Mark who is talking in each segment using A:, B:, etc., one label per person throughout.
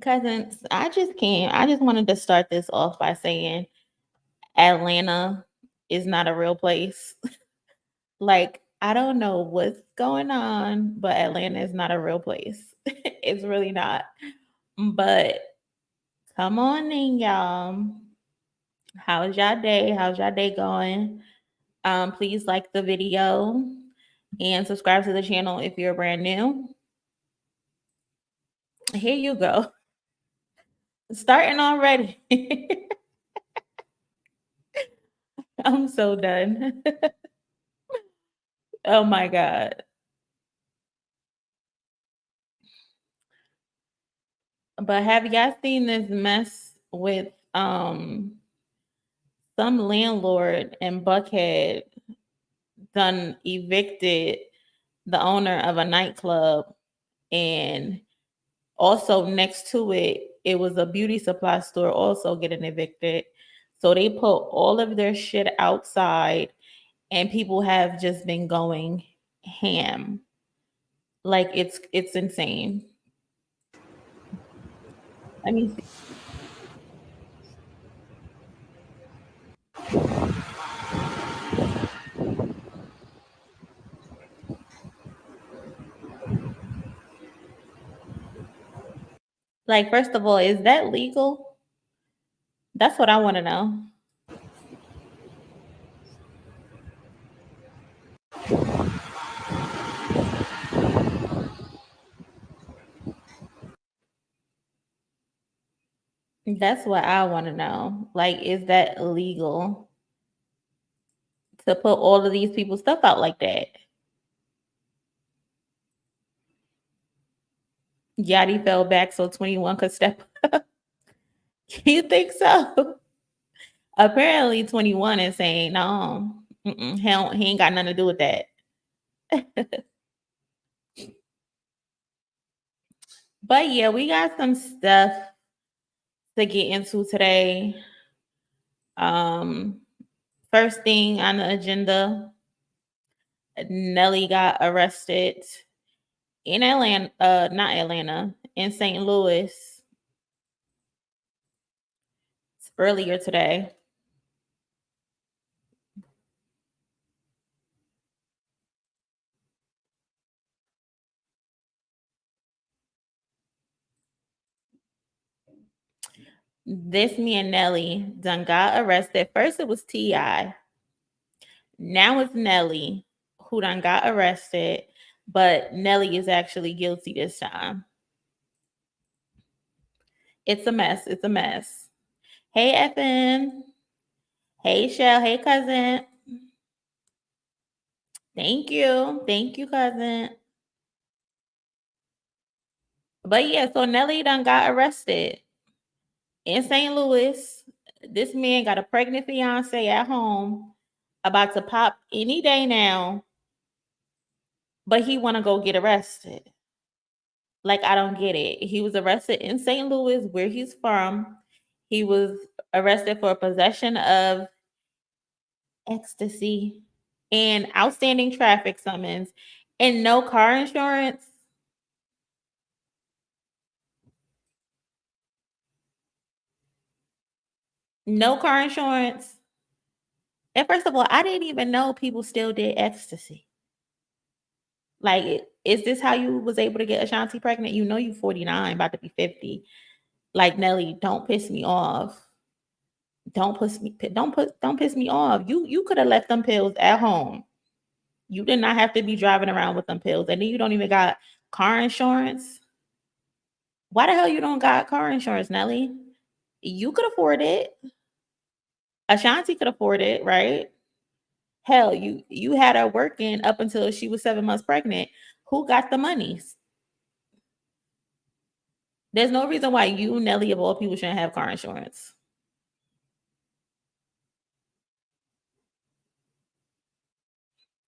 A: Cousins, I just can't. I just wanted to start this off by saying Atlanta is not a real place. Like, I don't know what's going on, but Atlanta is not a real place. It's really not. But come on in, y'all. How's y'all day? How's y'all day going? Please like the video and subscribe to the channel if you're brand new. Here you go. Starting already. I'm so done. Oh my God. But have y'all seen this mess with some landlord in Buckhead done evicted the owner of a nightclub, and also next to it, it was a beauty supply store also getting evicted. So they put all of their shit outside, and people have just been going ham. Like it's insane. Let me see. Like, first of all, is that legal? That's what I want to know. That's what I want to know. Like, is that illegal to put all of these people's stuff out like that? Yachty fell back so 21 could step up. You think so? Apparently 21 is saying, no, he ain't got nothing to do with that. But yeah, we got some stuff to get into today. First thing on the agenda, Nelly got arrested in Atlanta, not Atlanta, in St. Louis earlier today. This me and Nelly done got arrested. First it was T.I. Now it's Nelly who done got arrested, but Nelly is actually guilty this time. It's a mess. It's a mess. Hey, FN. Hey, Shell. Hey, cousin. Thank you. Thank you, cousin. But yeah, so Nelly done got arrested in St. Louis. This man got a pregnant fiance at home, about to pop any day now, but he want to go get arrested. Like, I don't get it. He was arrested in St. Louis, where he's from. He was arrested for possession of ecstasy and outstanding traffic summons and no car insurance. No car insurance. And first of all, I didn't even know people still did ecstasy. Like, is this how you was able to get Ashanti pregnant? You know you 49, about to be 50. Like, Nelly, don't piss me off. Don't piss me off. You could have left them pills at home. You did not have to be driving around with them pills. And then you don't even got car insurance. Why the hell you don't got car insurance, Nelly? You could afford it. Ashanti could afford it, right? Hell, you had her working up until she was 7 months pregnant. Who got the monies? There's no reason why you, Nelly, of all people, shouldn't have car insurance.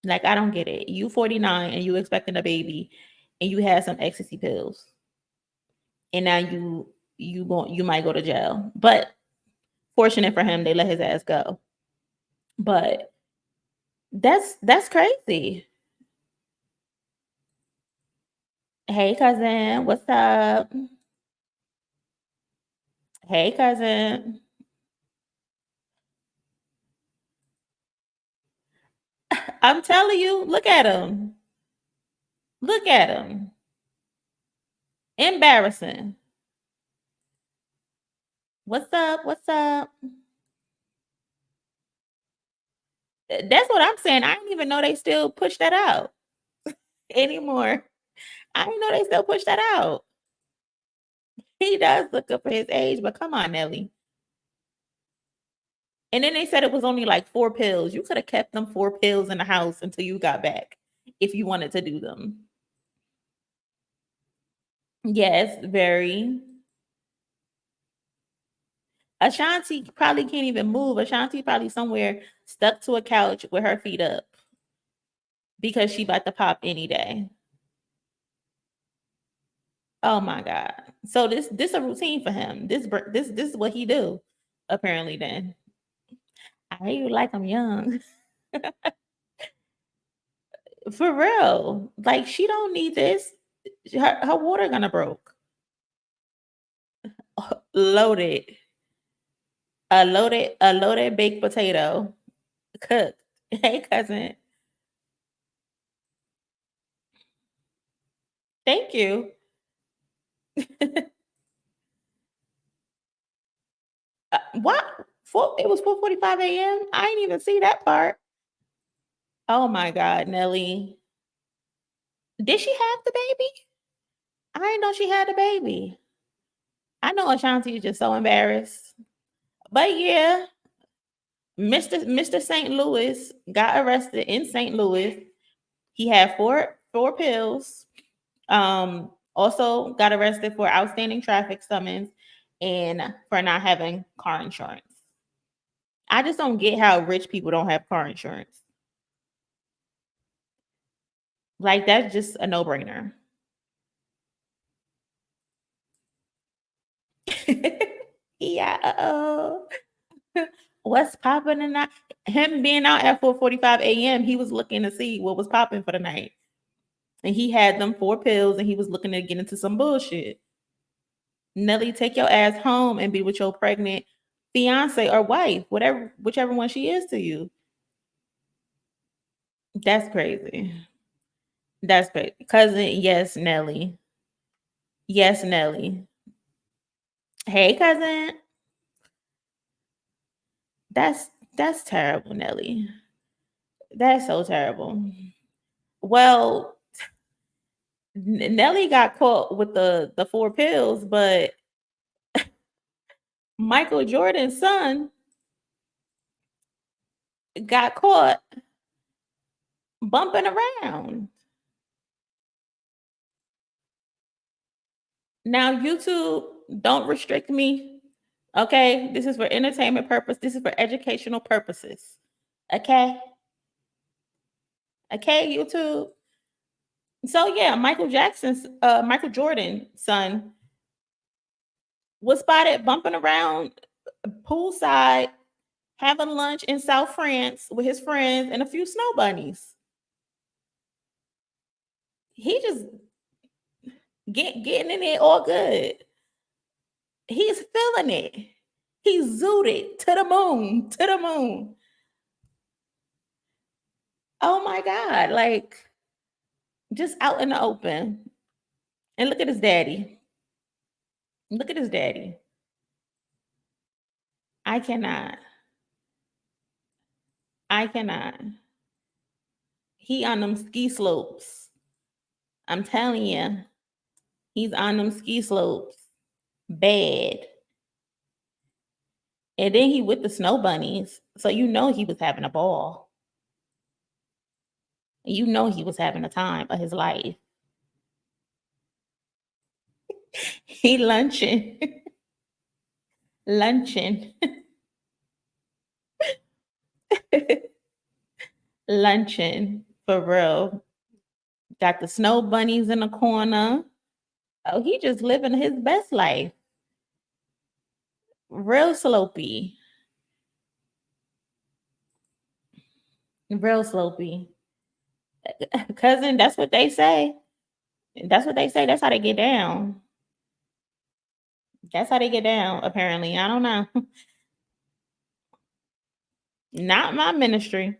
A: Like, I don't get it. You 49 and you expecting a baby, and you had some ecstasy pills, and now you might go to jail. But fortunate for him, they let his ass go. But that's crazy. Hey, cousin, what's up? Hey, cousin. I'm telling you, look at him. Look at him. Embarrassing. What's up? What's up? That's what I'm saying. I didn't even know they still push that out anymore. I didn't know they still push that out. He does look up for his age, but come on, Nelly. And then they said it was only like 4 pills. You could have kept them 4 pills in the house until you got back if you wanted to do them. Yes, very. Ashanti probably can't even move. Ashanti probably somewhere stuck to a couch with her feet up because she about to pop any day. Oh my god! So this a routine for him. This is what he do. Apparently, then I hear you like I'm young. For real. Like she don't need this. Her water gonna broke. Loaded. A loaded baked potato. Cooked. Hey cousin. Thank you. What? It was 4:45 a.m. I didn't even see that part. Oh my god, Nelly. Did she have the baby? I didn't know she had a baby. I know Ashanti is just so embarrassed. But yeah, Mr. St. Louis got arrested in St. Louis. He had four pills. Also got arrested for outstanding traffic summons and for not having car insurance. I just don't get how rich people don't have car insurance. Like that's just a no-brainer. Yeah. What's popping tonight? Him being out at 4:45 a.m., he was looking to see what was popping for the night. And he had them 4 pills and he was looking to get into some bullshit. Nelly, take your ass home and be with your pregnant fiance or wife, whichever one she is to you. That's crazy. That's crazy. Cousin, yes, Nelly. Yes, Nelly. Hey, cousin. That's terrible, Nelly. That's so terrible. Well, Nelly got caught with the 4 pills, but Michael Jordan's son got caught bumping around. Now, YouTube, don't restrict me. Okay, this is for entertainment purpose. This is for educational purposes. Okay, okay, YouTube. So yeah, Michael Jordan's son was spotted bumping around poolside, having lunch in South France with his friends and a few snow bunnies. He just getting in it all good. He's feeling it. He zooted to the moon, to the moon. Oh my God. Like just out in the open. And look at his daddy. Look at his daddy. I cannot. I cannot. He on them ski slopes. I'm telling you, he's on them ski slopes. Bad. And then he with the snow bunnies. So you know he was having a ball. You know he was having a time of his life. He lunching. Lunching. Lunching. For real. Got the snow bunnies in the corner. Oh, he just living his best life. Real slopey. Real slopey. Cousin, that's what they say. That's what they say. That's how they get down. That's how they get down, apparently. I don't know. Not my ministry.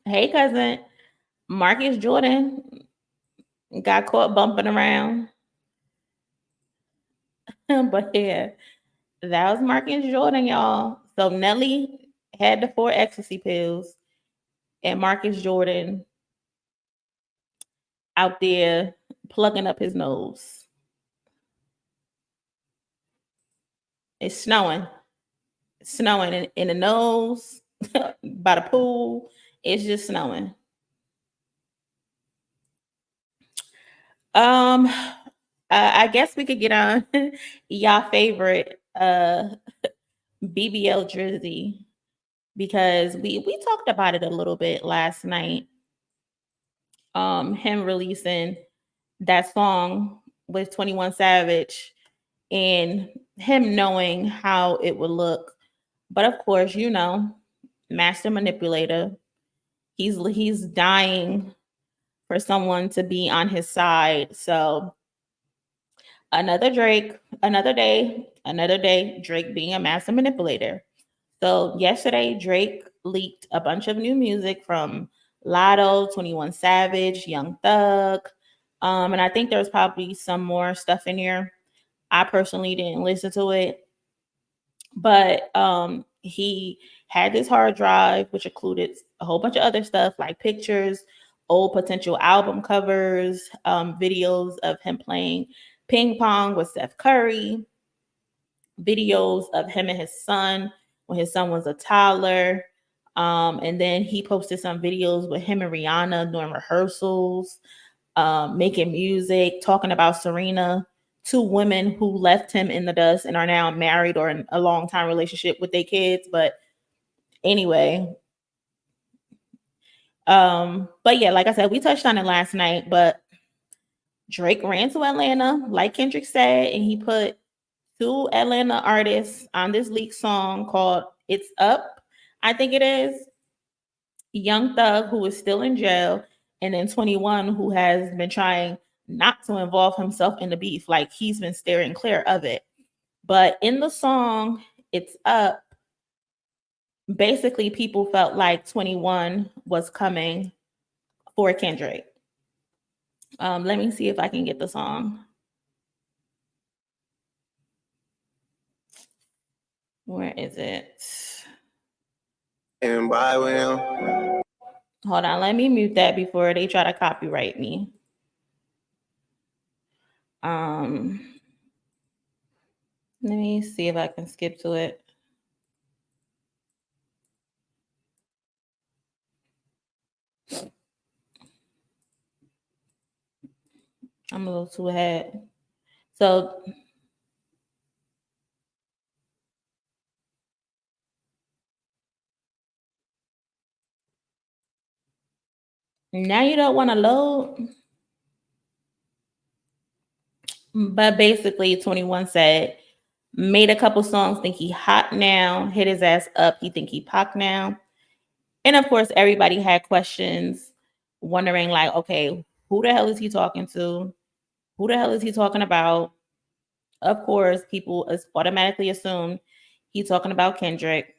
A: Hey, cousin. Marcus Jordan got caught bumping around. But yeah, that was Marcus Jordan, y'all. So Nelly had the 4 ecstasy pills, and Marcus Jordan out there plugging up his nose. It's snowing. It's snowing in the nose, by the pool. It's just snowing. I guess we could get on y'all favorite BBL Drizzy, because we talked about it a little bit last night. Him releasing that song with 21 Savage and him knowing how it would look. But of course, master manipulator. He's dying for someone to be on his side. So another day, Drake being a master manipulator. So yesterday, Drake leaked a bunch of new music from Latto, 21 Savage, Young Thug. And I think there's probably some more stuff in here. I personally didn't listen to it, but he had this hard drive, which included a whole bunch of other stuff like pictures, old potential album covers, videos of him playing ping pong with Steph Curry, videos of him and his son when his son was a toddler. And then he posted some videos with him and Rihanna doing rehearsals, making music, talking about Serena, 2 women who left him in the dust and are now married or in a long time relationship with their kids. But anyway, but yeah, like I said, we touched on it last night, but Drake ran to Atlanta, like Kendrick said, and he put 2 Atlanta artists on this leaked song called It's Up, I think it is. Young Thug, who is still in jail, and then 21, who has been trying not to involve himself in the beef. Like he's been steering clear of it. But in the song, It's Up, basically people felt like 21 was coming for Kendrick. Let me see if I can get the song. Where is it?
B: And by Will.
A: Hold on, let me mute that before they try to copyright me. Let me see if I can skip to it. I'm a little too ahead. So now you don't want to load. But basically, 21 said, made a couple songs, think he hot now, hit his ass up, he think he Pac now. And of course, everybody had questions, wondering like, okay, who the hell is he talking to? Who the hell is he talking about? Of course, people automatically assume he's talking about Kendrick.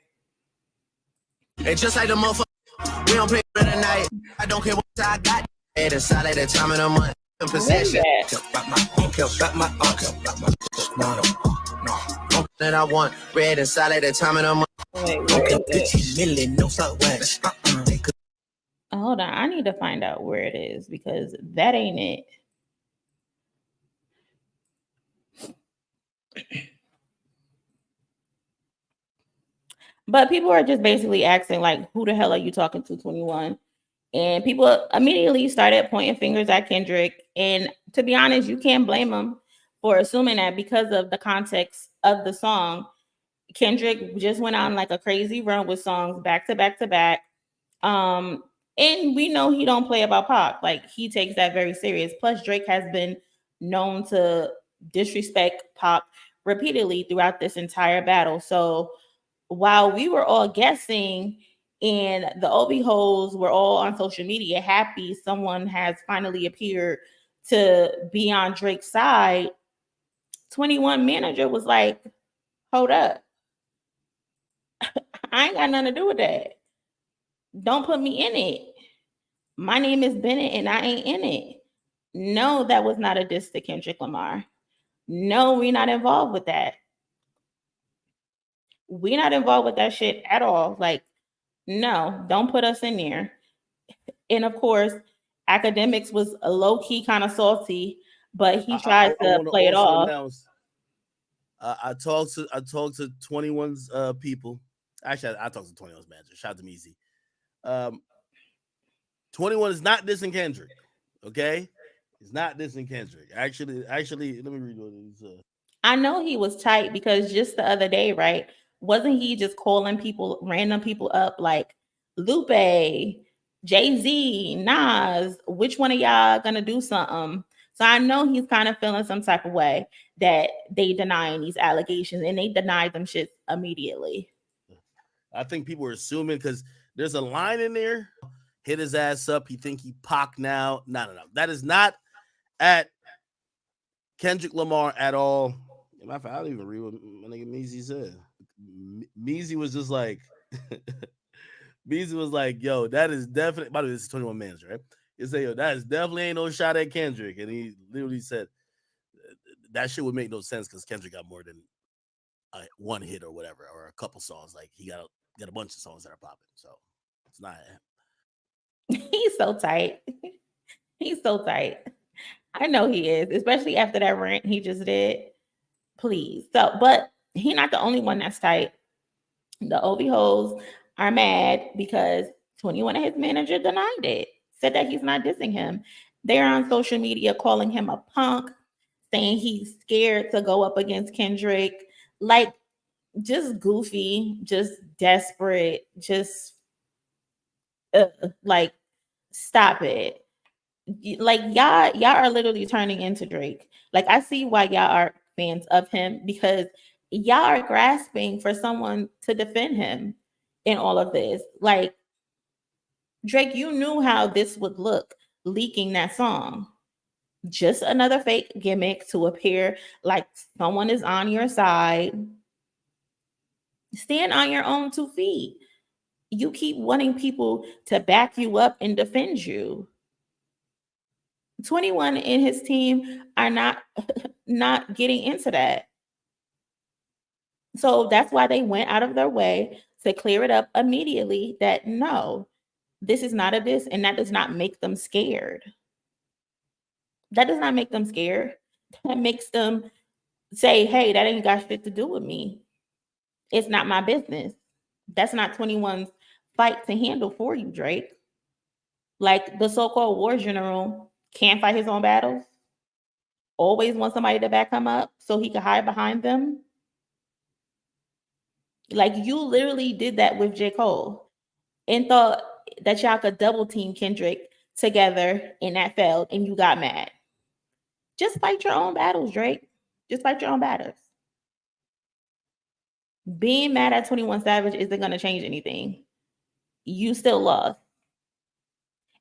B: And just like the motherfucker, we don't play for the night. I don't care what I got. At a solid at time of the month. In possession. That I want red and solid at time of the month.
A: Hold on, I need to find out where it is because that ain't it. But people are just basically asking, like, who the hell are you talking to, 21? And people immediately started pointing fingers at Kendrick. And to be honest, you can't blame them for assuming that because of the context of the song. Kendrick just went on like a crazy run with songs back to back to back. And we know he don't play about Pac. Like he takes that very serious. Plus, Drake has been known to disrespect Pac repeatedly throughout this entire battle. So while we were all guessing and the Obi holes were all on social media happy someone has finally appeared to be on Drake's side, 21 manager was like, hold up. I ain't got nothing to do with that. Don't put me in it. My name is Bennett and I ain't in it. No, that was not a diss to Kendrick Lamar. No, we're not involved with that. We're not involved with that shit at all. Like, no, don't put us in there. And of course, Academics was a low-key kind of salty, but he tried to play it off.
C: Announce, I talked to 21's people. Actually, I talked to 21's manager. Shout out to Meezy. 21 is not dissing Kendrick. Okay, he's not dissing Kendrick. Actually, let me read what he's.
A: I know he was tight because just the other day, right? Wasn't he just calling people, random people up like Lupe, Jay-Z, Nas? Which one of y'all gonna do something? So I know he's kind of feeling some type of way that they denying these allegations, and they denied them shit immediately.
C: I think people are assuming because there's a line in there. Hit his ass up. He think he Pac now. No. That is not at Kendrick Lamar at all. I don't even read what my nigga Meezy said. Meezy was just like, Meezy was like, yo, that is definitely, by the way, this is 21 Mans, right? He said, yo, that is definitely ain't no shot at Kendrick. And he literally said, that shit would make no sense because Kendrick got more than one hit or whatever, or a couple songs. Like, he got a bunch of songs that are popping. So, it's not him.
A: He's so tight. He's so tight. I know he is, especially after that rant he just did. Please. So, but he's not the only one that's tight. The OV hoes are mad because 21 and his manager denied it, said that he's not dissing him. They're on social media calling him a punk, saying he's scared to go up against Kendrick. Like, just goofy, just desperate, just like, stop it. Like, y'all are literally turning into Drake. Like, I see why y'all are fans of him, because y'all are grasping for someone to defend him in all of this. Like, Drake, you knew how this would look leaking that song. Just another fake gimmick to appear like someone is on your side. Stand on your own 2 feet. You keep wanting people to back you up and defend you. 21 and his team are not getting into that. So that's why they went out of their way to clear it up immediately that no, this is not a diss, and that does not make them scared. That does not make them scared. That makes them say, hey, that ain't got shit to do with me. It's not my business. That's not 21's fight to handle for you, Drake. Like, the so-called war general can't fight his own battles. Always want somebody to back him up so he can hide behind them. Like, you literally did that with J. Cole and thought that y'all could double team Kendrick together, and that failed, and you got mad. Just fight your own battles, Drake. Just fight your own battles. Being mad at 21 Savage isn't going to change anything. You still lost.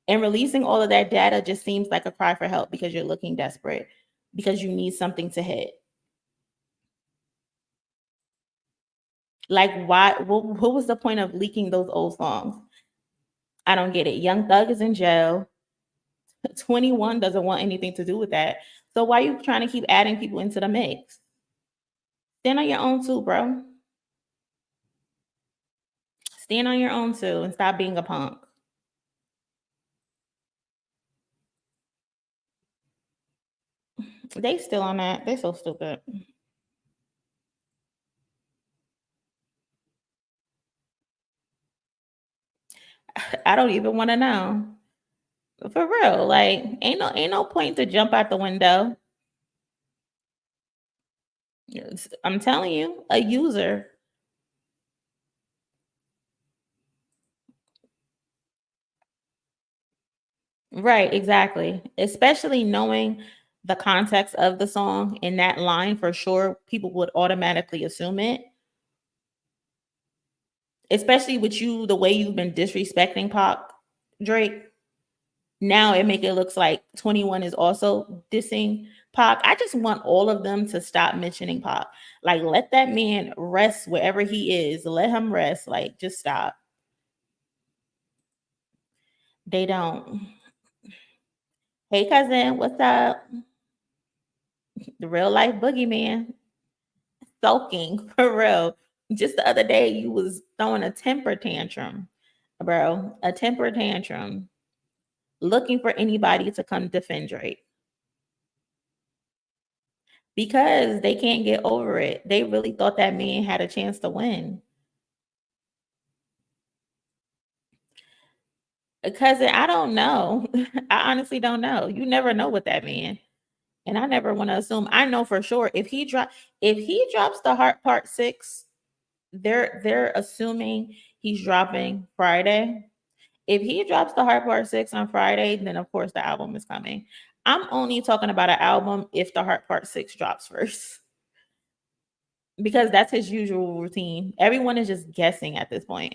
A: And releasing all of that data just seems like a cry for help because you're looking desperate, because you need something to hit. Like, why? What was the point of leaking those old songs? I don't get it. Young Thug is in jail. 21 doesn't want anything to do with that. So why are you trying to keep adding people into the mix? Stand on your own too, bro. Stand on your own too and stop being a punk. They still on that. They're so stupid. I don't even want to know. For real, like, ain't no point to jump out the window. I'm telling you, a user. Right, exactly. Especially knowing the context of the song in that line, for sure, people would automatically assume it. Especially with you, the way you've been disrespecting Pac, Drake. Now it make it looks like 21 is also dissing Pac. I just want all of them to stop mentioning Pac. Like, let that man rest wherever he is. Let him rest. Like, just stop. They don't. Hey, cousin, what's up? The real life boogeyman. Sulking, for real. Just the other day, you was throwing a temper tantrum, bro. A temper tantrum. Looking for anybody to come defend Drake. Because they can't get over it. They really thought that man had a chance to win. Cousin, I don't know. I honestly don't know. You never know with that man. And I never want to assume. I know for sure if he drops the Heart Part 6, they're assuming he's dropping Friday. If he drops the Heart Part 6 on Friday, then of course the album is coming. I'm only talking about an album if the Heart Part 6 drops first. Because that's his usual routine. Everyone is just guessing at this point.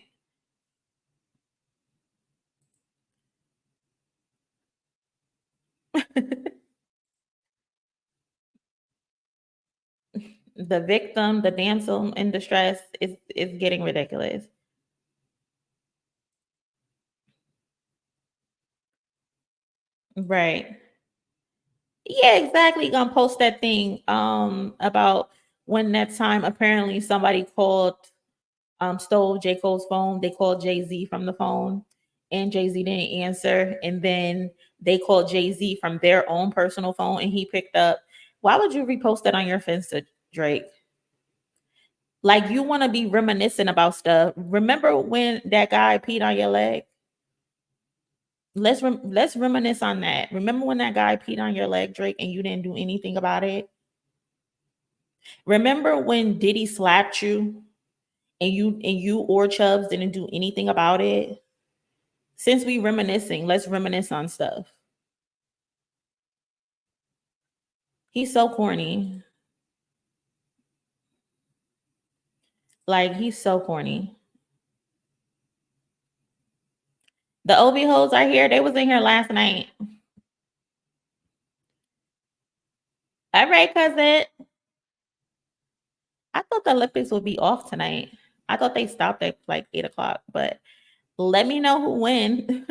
A: The victim, the damsel in distress is getting ridiculous. Right. Yeah, exactly. Gonna post that thing about when that time apparently somebody called stole J. Cole's phone. They called Jay-Z from the phone and Jay-Z didn't answer. And then they called Jay-Z from their own personal phone and he picked up. Why would you repost that on your Finsta, Drake? Like, you want to be reminiscent about stuff. Remember when that guy peed on your leg? Let's reminisce on that. Remember when that guy peed on your leg, Drake, and you didn't do anything about it? Remember when Diddy slapped you and you or Chubbs didn't do anything about it? Since we reminiscing, let's reminisce on stuff. He's so corny. Like, he's so corny. The OB hoes are here. They was in here last night. All right, cousin. I thought the Olympics would be off tonight. I thought they stopped at like 8 o'clock, but let me know who win.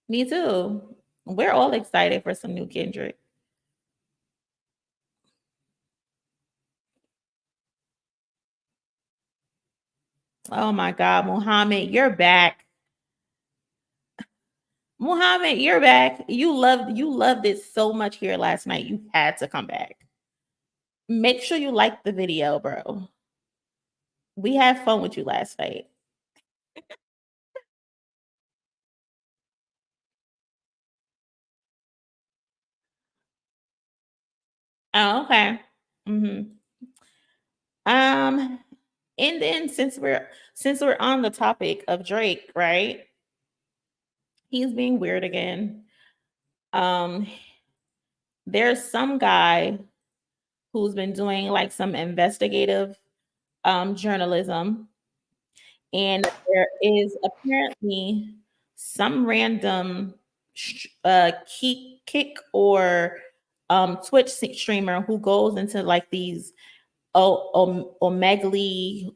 A: Me too. We're all excited for some new Kendrick. Oh my God, Muhammad, you're back. Muhammad, you're back. You loved it so much here last night. You had to come back. Make sure you like the video, bro. We had fun with you last night. Oh, okay. hmm Um, and then since we're on the topic of Drake, right? He's being weird again. Um, there's some guy who's been doing like some investigative journalism, and there is apparently some random kick or Twitch streamer who goes into like these omegle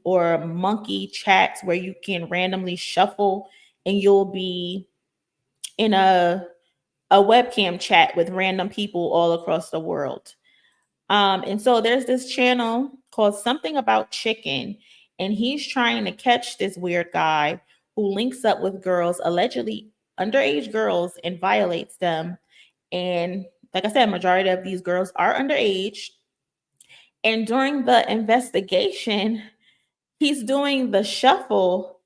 A: or monkey chats where you can randomly shuffle and you'll be in a webcam chat with random people all across the world. And so there's this channel called Something About Chicken, and he's trying to catch this weird guy who links up with girls, allegedly underage girls, and violates them. And like I said, majority of these girls are underage. And during the investigation, he's doing the shuffle,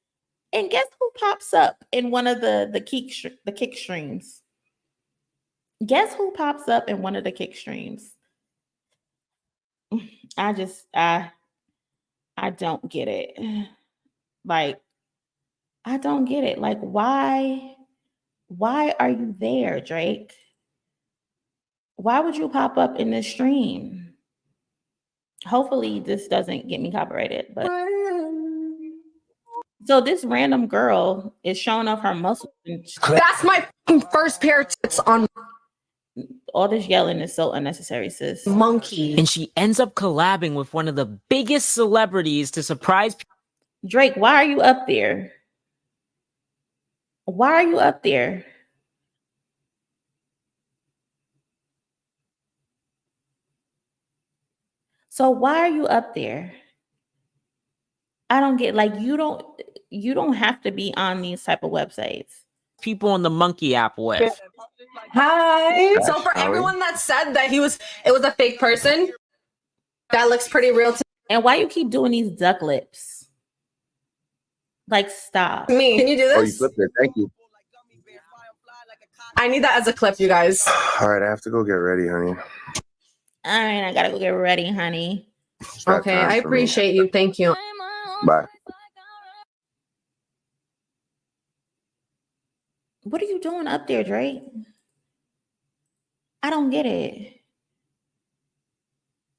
A: and guess who pops up in one of the kick streams? Guess who pops up in one of the kick streams? I just I don't get it. Like, I don't get it. Like, why are you there, Drake? Why would you pop up in this stream? Hopefully this doesn't get me copyrighted, but So this random girl is showing off her muscles. And
D: That's my first pair of tits on
A: all this yelling is so unnecessary, sis.
D: Monkey.
E: And she ends up collabing with one of the biggest celebrities to surprise
A: Drake, why are you up there? Why are you up there? So why are you up there? I don't get, like, you don't have to be on these type of websites.
E: people on the Monkey app with.
D: Hi. So for everyone that said that it was a fake person, that looks pretty real to
A: And why you keep doing these duck lips? Like, stop.
D: me. Can you do
F: Oh, you
D: this?
F: flipped it. Thank you.
D: I need that as a clip, you guys.
F: All right, I have to go get ready, honey.
A: All right, I gotta go get ready, honey.
F: It's that
D: Okay,
F: time
D: I
F: for me.
D: appreciate you. Thank you.
F: Bye.
A: What are you doing up there, Drake? I don't get it.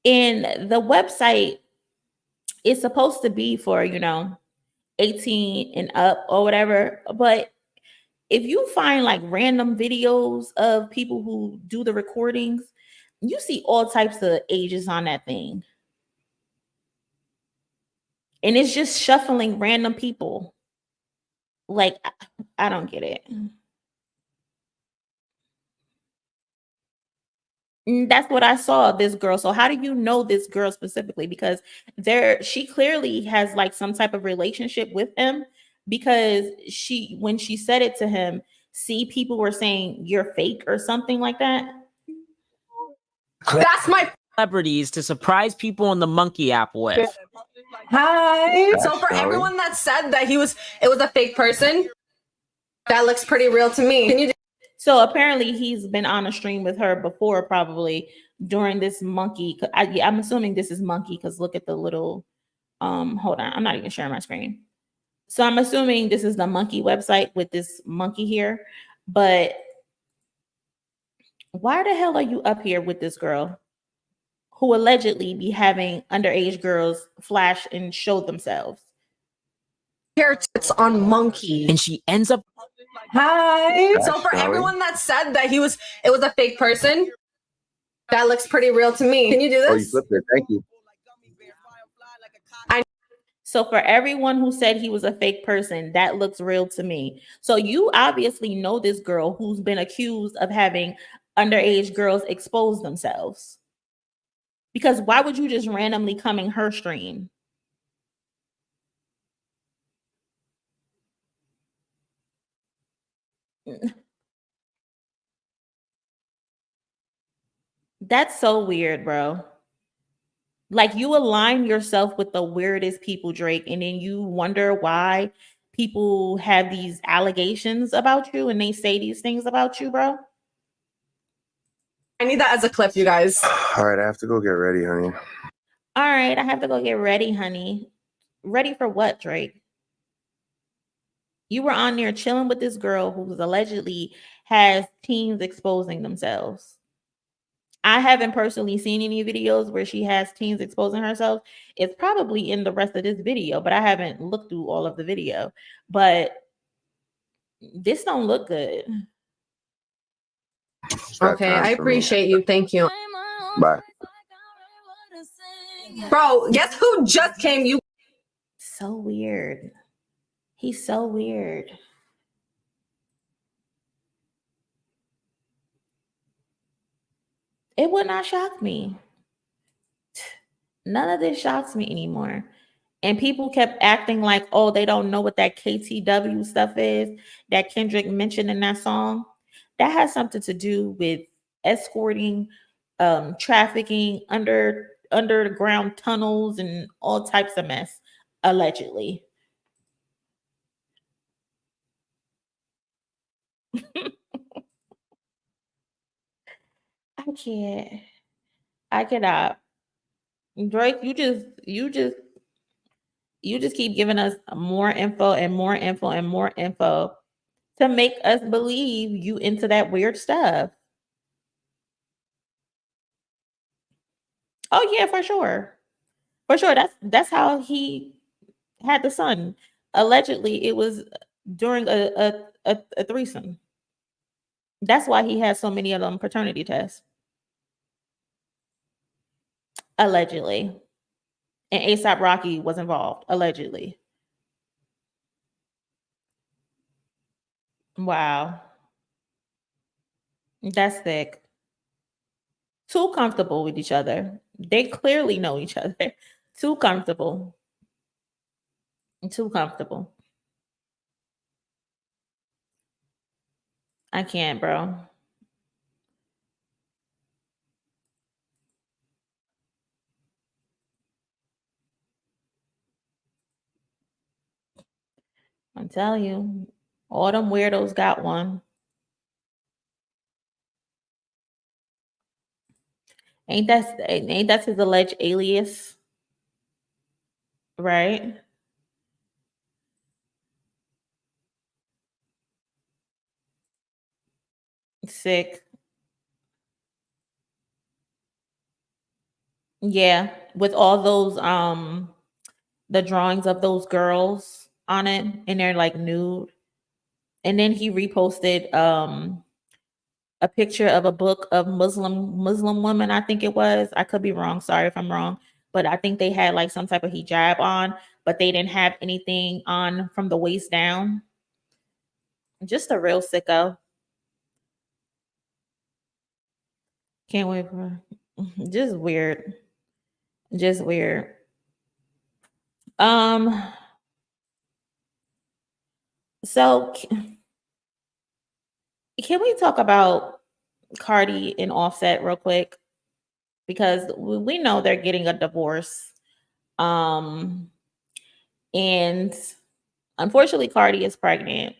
A: And the website is supposed to be for, 18 and up or whatever. But if you find like random videos of people who do the recordings, you see all types of ages on that thing. And it's just shuffling random people. Like, I don't get it. That's what I saw this girl. So how do you know this girl specifically? Because she clearly has like some type of relationship with him, because when she said it to him, people were saying you're fake or something like that.
D: That's my
E: Celebrities to surprise people on the Monkey app with.
D: hi.
F: That's
D: So for
F: Nelly.
D: everyone that said that it was a fake person, that looks pretty real to me. Can you
A: So apparently he's been on a stream with her before, probably during this monkey. I'm assuming this is monkey because look at the little, hold on, I'm not even sharing my screen. So I'm assuming this is the monkey website with this monkey here. But why the hell are you up here with this girl who allegedly be having underage girls flash and show themselves?
D: pair of tits on Monkey?
E: And she ends up
D: Hi.
F: That's
D: So for
F: Nelly.
D: everyone that said that it was a fake person, that looks pretty real to me. Can you do
F: Oh, you
D: this?
F: flipped it. Thank you.
A: So for everyone who said he was a fake person, that looks real to me. So you obviously know this girl who's been accused of having underage girls expose themselves. Because why would you just randomly come in her stream? That's so weird, bro. Like, you align yourself with the weirdest people, Drake, and then you wonder why people have these allegations about you and they say these things about you, bro.
D: I need that as a clip, you guys.
F: All right, I have to go get ready, honey.
A: All right, I have to go get ready, honey. Ready for what, Drake? You were on there chilling with this girl who allegedly has teens exposing themselves. I haven't personally seen any videos where she has teens exposing herself. It's probably in the rest of this video, but I haven't looked through all of the video. But this don't look good.
F: It's that
D: Okay,
F: time
D: I
F: for me.
D: appreciate you. Thank you.
F: Bye.
D: Bro, guess who just came? You
A: So weird. He's so weird. It would not shock me. None of this shocks me anymore. And people kept acting like, oh, they don't know what that KTW stuff is that Kendrick mentioned in that song. That has something to do with escorting, trafficking, underground tunnels, and all types of mess, allegedly. I can't. I cannot. Drake, you just keep giving us more info and more info and more info to make us believe you into that weird stuff. Oh yeah, for sure. For sure. That's how he had the son. allegedly it was during a threesome. That's why he has so many of them paternity tests. Allegedly. And ASAP Rocky was involved, allegedly. Wow. That's sick. Too comfortable with each other. They clearly know each other. Too comfortable. Too comfortable. I can't, bro. I'm telling you, all them weirdos got one. Ain't that his alleged alias? Right? Sick. Yeah, with all those the drawings of those girls on it and they're like nude. And then he reposted a picture of a book of Muslim women, I think it was. I could be wrong. Sorry if I'm wrong. But I think they had like some type of hijab on, but they didn't have anything on from the waist down. Just a real sicko. Can't wait for just weird. Just weird. So can we talk about Cardi and Offset real quick? Because we know they're getting a divorce. And unfortunately, Cardi is pregnant.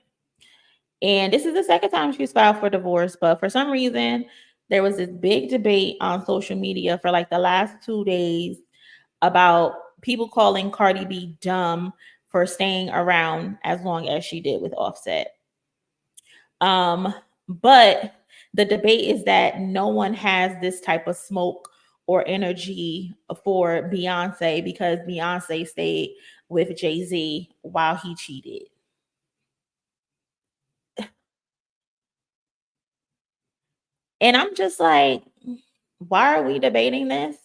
A: And this is the second time she's filed for divorce. But for some reason, there was this big debate on social media for like the last 2 days about people calling Cardi B dumb for staying around as long as she did with Offset. But the debate is that no one has this type of smoke or energy for Beyonce because Beyonce stayed with Jay-Z while he cheated. And I'm just like, why are we debating this?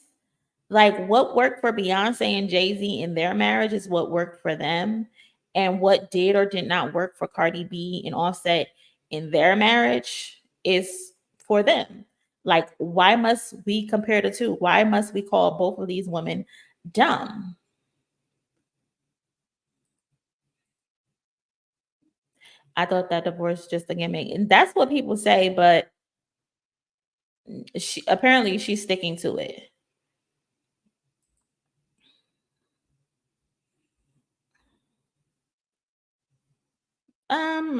A: Like, what worked for Beyonce and Jay-Z in their marriage is what worked for them. And what did or did not work for Cardi B and Offset in their marriage is for them. Like, why must we compare the two? Why must we call both of these women dumb? I thought that divorce just a gimmick. And that's what people say, but apparently she's sticking to it.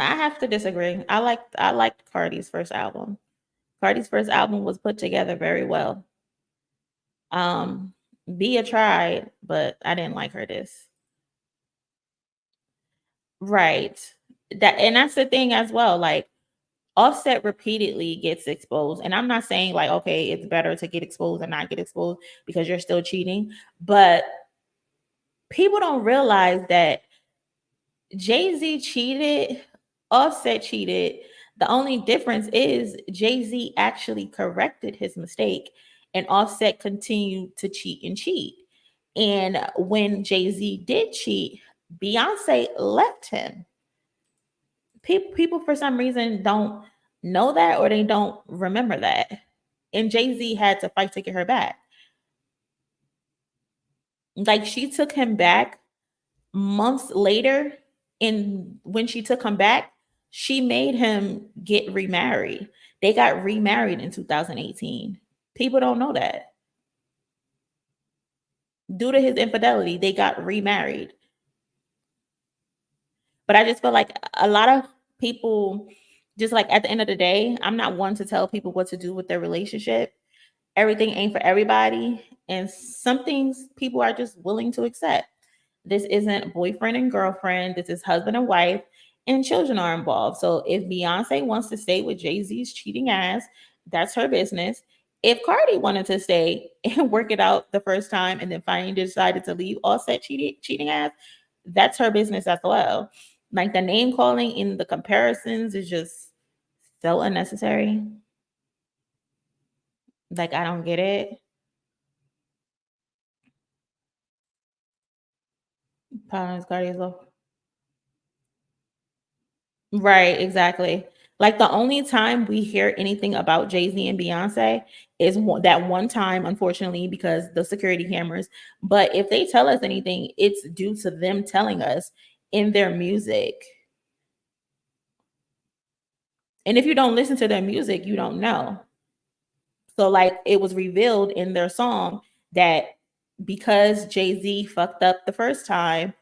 A: I have to disagree. I liked Cardi's first album. Cardi's first album was put together very well. Bia tried, but I didn't like her this. Right. That's the thing as well. Like Offset repeatedly gets exposed. And I'm not saying like, okay, it's better to get exposed and not get exposed because you're still cheating. But people don't realize that Jay-Z cheated, Offset cheated. The only difference is Jay-Z actually corrected his mistake and Offset continued to cheat and cheat. And when Jay-Z did cheat, Beyonce left him. People for some reason don't know that or they don't remember that. And Jay-Z had to fight to get her back. Like she took him back months later, and when she took him back, she made him get remarried. They got remarried in 2018. People don't know that. Due to his infidelity, they got remarried. But I just feel like a lot of people, just like at the end of the day, I'm not one to tell people what to do with their relationship. Everything ain't for everybody. And some things people are just willing to accept. This isn't boyfriend and girlfriend. This is husband and wife, and children are involved. So if Beyonce wants to stay with Jay-Z's cheating ass, that's her business. If Cardi wanted to stay and work it out the first time and then finally decided to leave Offset cheating ass, that's her business as well. Like the name calling and the comparisons is just so unnecessary. Like I don't get it. Power Cardi is off. Right, exactly. Like the only time we hear anything about Jay-Z and Beyonce is that one time, unfortunately, because the security cameras. But if they tell us anything, it's due to them telling us in their music. And if you don't listen to their music, you don't know. So, like, it was revealed in their song that because Jay-Z fucked up the first time,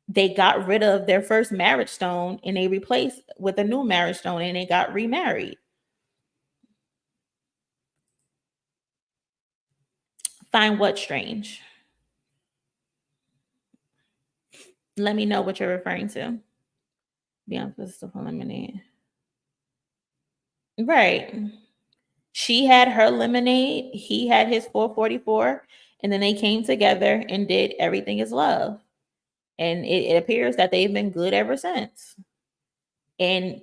A: they got rid of their first marriage stone and they replaced with a new marriage stone and they got remarried. Find what strange? Let me know what you're referring to. Beyonce stuff lemonade. Right. She had her lemonade. He had his 444. And then they came together and did Everything Is Love. And it appears that they've been good ever since. And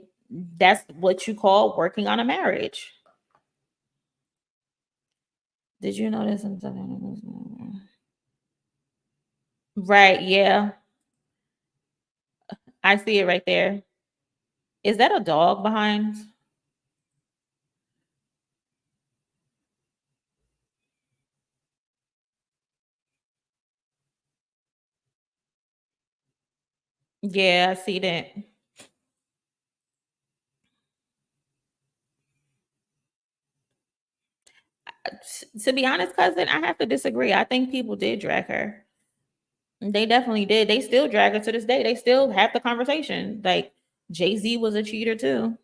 A: that's what you call working on a marriage. Did you notice? Right, yeah. I see it right there. Is that a dog behind? Yeah, I see that. To be honest, cousin, I have to disagree. I think people did drag her. They definitely did. They still drag her to this day. They still have the conversation. Like Jay-Z was a cheater too.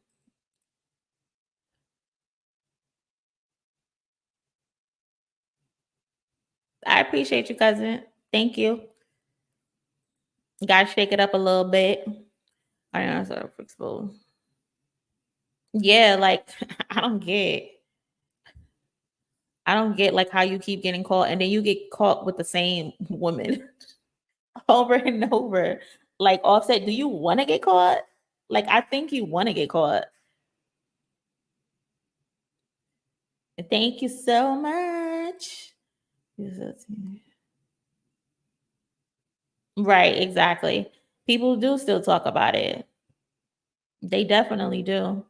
A: I appreciate you, cousin. Thank you. Gotta shake it up a little bit. I know so exposed. Yeah, like I don't get like how you keep getting caught and then you get caught with the same woman over and over. Like Offset, do you want to get caught? Like I think you want to get caught. Thank you so much. Right, exactly. People do still talk about it. They definitely do.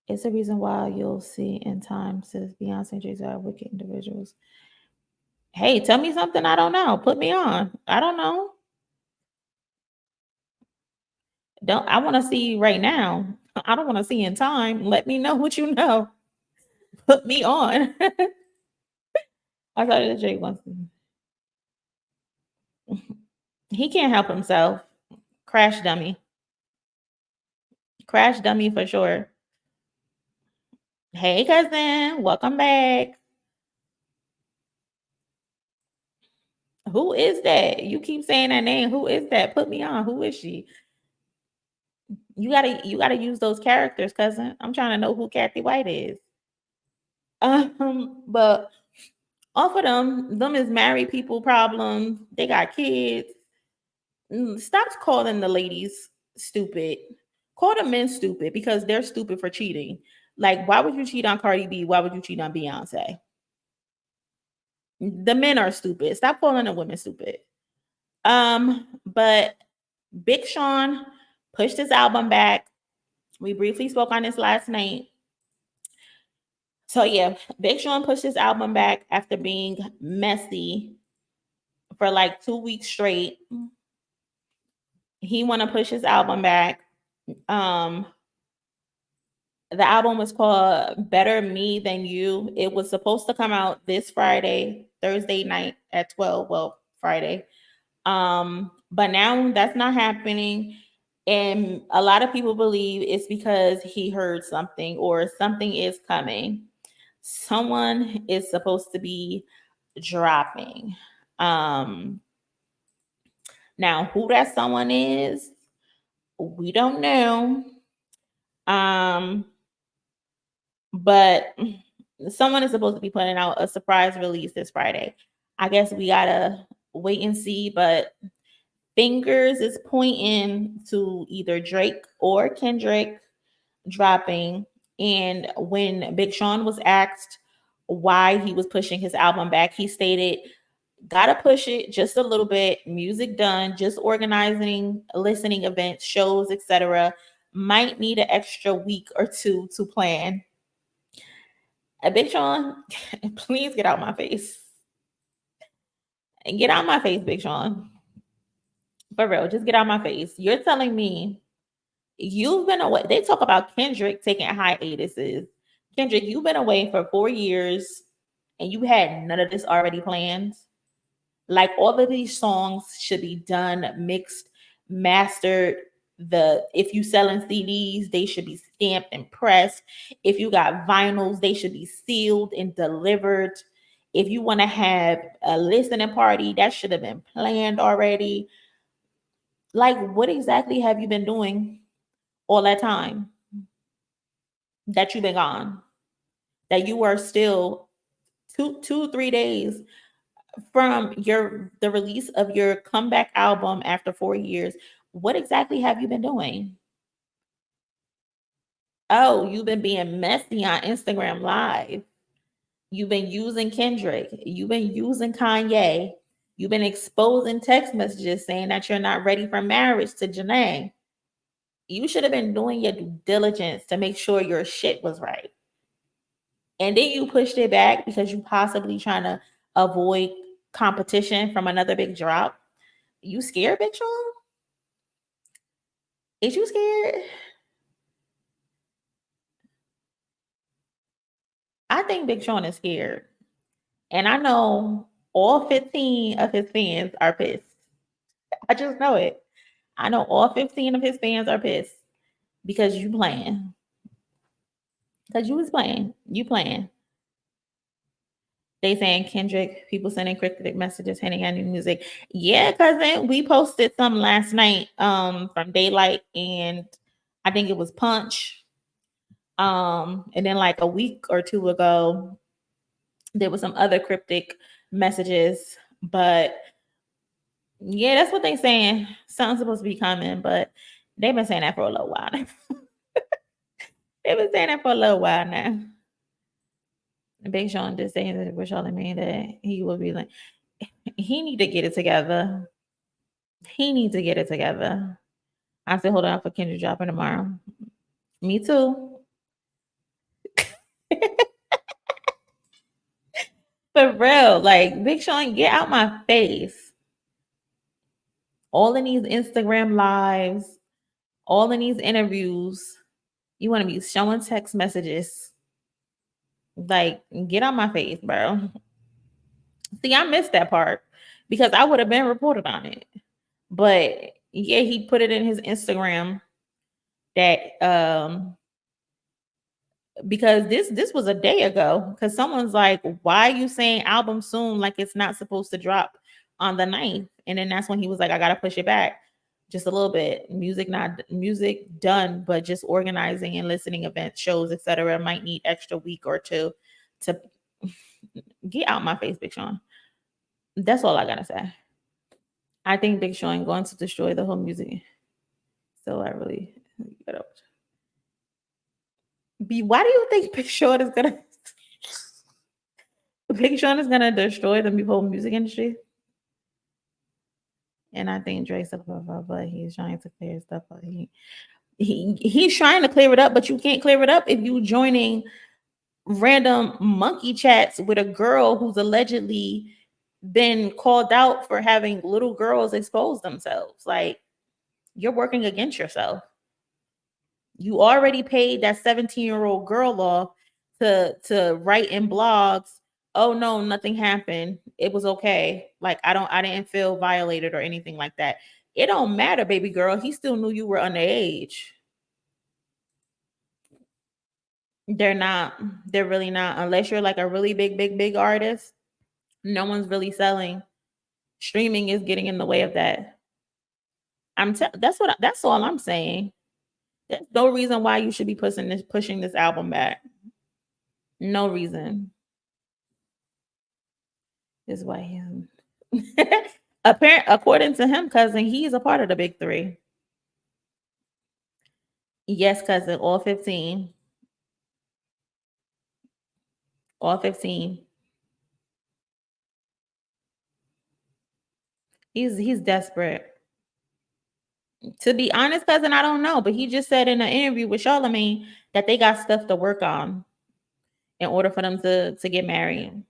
A: It's a reason why you'll see in time says Beyonce and Jay-Z are wicked individuals. Hey, tell me something I don't know. Put me on. I don't know. Don't I want to see right now. I don't want to see in time. Let me know what you know. Put me on. I thought it was Jake wants to. He can't help himself. Crash dummy. Crash dummy for sure. Hey cousin, welcome back. Who is that? You keep saying that name. Who is that? Put me on. Who is she? You gotta use those characters, cousin. I'm trying to know who Kathy White is. But off of them is married people problems. They got kids. Stop calling the ladies stupid. Call the men stupid because they're stupid for cheating. Like, why would you cheat on Cardi B? Why would you cheat on Beyonce? The men are stupid. Stop calling the women stupid. But Big Sean pushed his album back. We briefly spoke on this last night. So yeah, Big Sean pushed his album back after being messy for like 2 weeks straight. He want to push his album back. The album was called Better Me Than You. It was supposed to come out this Friday, Thursday night at 12. Well, Friday. But now that's not happening. And a lot of people believe it's because he heard something or something is coming. Someone is supposed to be dropping. Now who that someone is, we don't know. But someone is supposed to be putting out a surprise release this Friday. I guess we gotta wait and see, but fingers is pointing to either Drake or Kendrick dropping. And when Big Sean was asked why he was pushing his album back, he stated, gotta push it just a little bit, music done, just organizing listening events, shows, etc. Might need an extra week or two to plan. Big Sean, please get out my face. Get out my face, Big Sean. For real, just get out my face. You're telling me you've been away. They talk about Kendrick taking hiatuses. Kendrick, you've been away for 4 years and you had none of this already planned. Like, all of these songs should be done, mixed, mastered. If you selling CDs, they should be stamped and pressed. If you got vinyls, they should be sealed and delivered. If you want to have a listening party, that should have been planned already. Like, what exactly have you been doing all that time that you've been gone? That you are still 3 days from the release of your comeback album after 4 years. What exactly have you been doing? Oh, you've been being messy on Instagram Live. You've been using Kendrick. You've been using Kanye. You've been exposing text messages saying that you're not ready for marriage to Janae. You should have been doing your due diligence to make sure your shit was right. And then you pushed it back because you possibly trying to avoid competition from another big drop. You scared, Big Sean? Is you scared? I think Big Sean is scared. And I know all 15 of his fans are pissed. I just know it. I know all 15 of his fans are pissed because you playing. Because you was playing. You playing. They saying Kendrick, people sending cryptic messages, hinting at new music. Yeah, cousin, we posted some last night from Daylight, and I think it was Punch. And then like a week or two ago, there was some other cryptic messages. But yeah, that's what they saying. Something's supposed to be coming, but they've been saying that for a little while now. They've been saying that for a little while now. Big Sean just saying that for Charlie mean that he will be like, he need to get it together. He needs to get it together. I said, hold on for Kendrick dropping tomorrow. Me too. For real, like, Big Sean, get out my face. All in these Instagram lives, all in these interviews, you want to be showing text messages. Like, get on my face, bro. See, I missed that part because I would have been reported on it. But yeah, he put it in his Instagram that because this was a day ago, because someone's like, why are you saying album soon like it's not supposed to drop on the 9th? And then that's when he was like, I gotta push it back just a little bit. Music done, but just organizing and listening events, shows, etc. might need extra week or two to get out my face, Big Sean. That's all I gotta say. I think Big Sean going to destroy the whole music. So I really get up. Why do you think Big Sean is gonna destroy the whole music industry? And I think Drake's up, but he's trying to clear stuff up. He's trying to clear it up, but you can't clear it up if you joining random monkey chats with a girl who's allegedly been called out for having little girls expose themselves. Like, you're working against yourself. You already paid that 17-year-old girl off to write in blogs, oh no, nothing happened, it was okay, like I didn't feel violated or anything like that. It don't matter, baby girl. He still knew you were underage. They're really not, unless you're like a really big artist. No one's really selling. Streaming is getting in the way of that. That's all I'm saying. There's no reason why you should be pushing this album back. No reason. is why him. According to him, cousin, he's a part of the big three. Yes, cousin, all 15. All 15. He's desperate. To be honest, cousin, I don't know, but he just said in an interview with Charlamagne that they got stuff to work on in order for them to get married.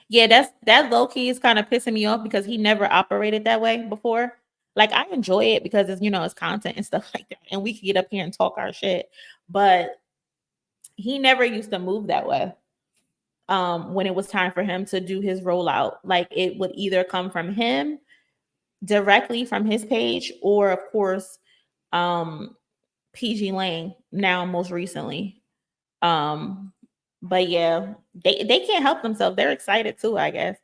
A: Yeah, that low key is kind of pissing me off because he never operated that way before. Like I enjoy it because it's it's content and stuff like that, and we can get up here and talk our shit. But he never used to move that way. When it was time for him to do his rollout, like it would either come from him directly from his page, or of course, PG Lang now most recently. But yeah, they can't help themselves. They're excited too, I guess.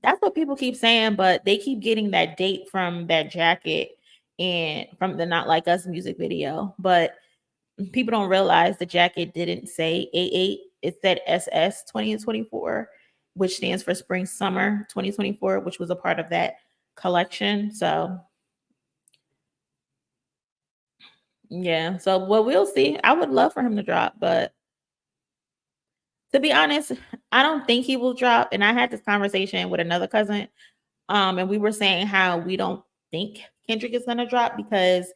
A: That's what people keep saying, but they keep getting that date from that jacket and from the Not Like Us music video. But people don't realize the jacket didn't say 88. It said SS 2024, which stands for Spring Summer 2024, which was a part of that collection. So yeah. So well, we'll see. I would love for him to drop, but to be honest, I don't think he will drop. And I had this conversation with another cousin. And we were saying how we don't think Kendrick is gonna drop because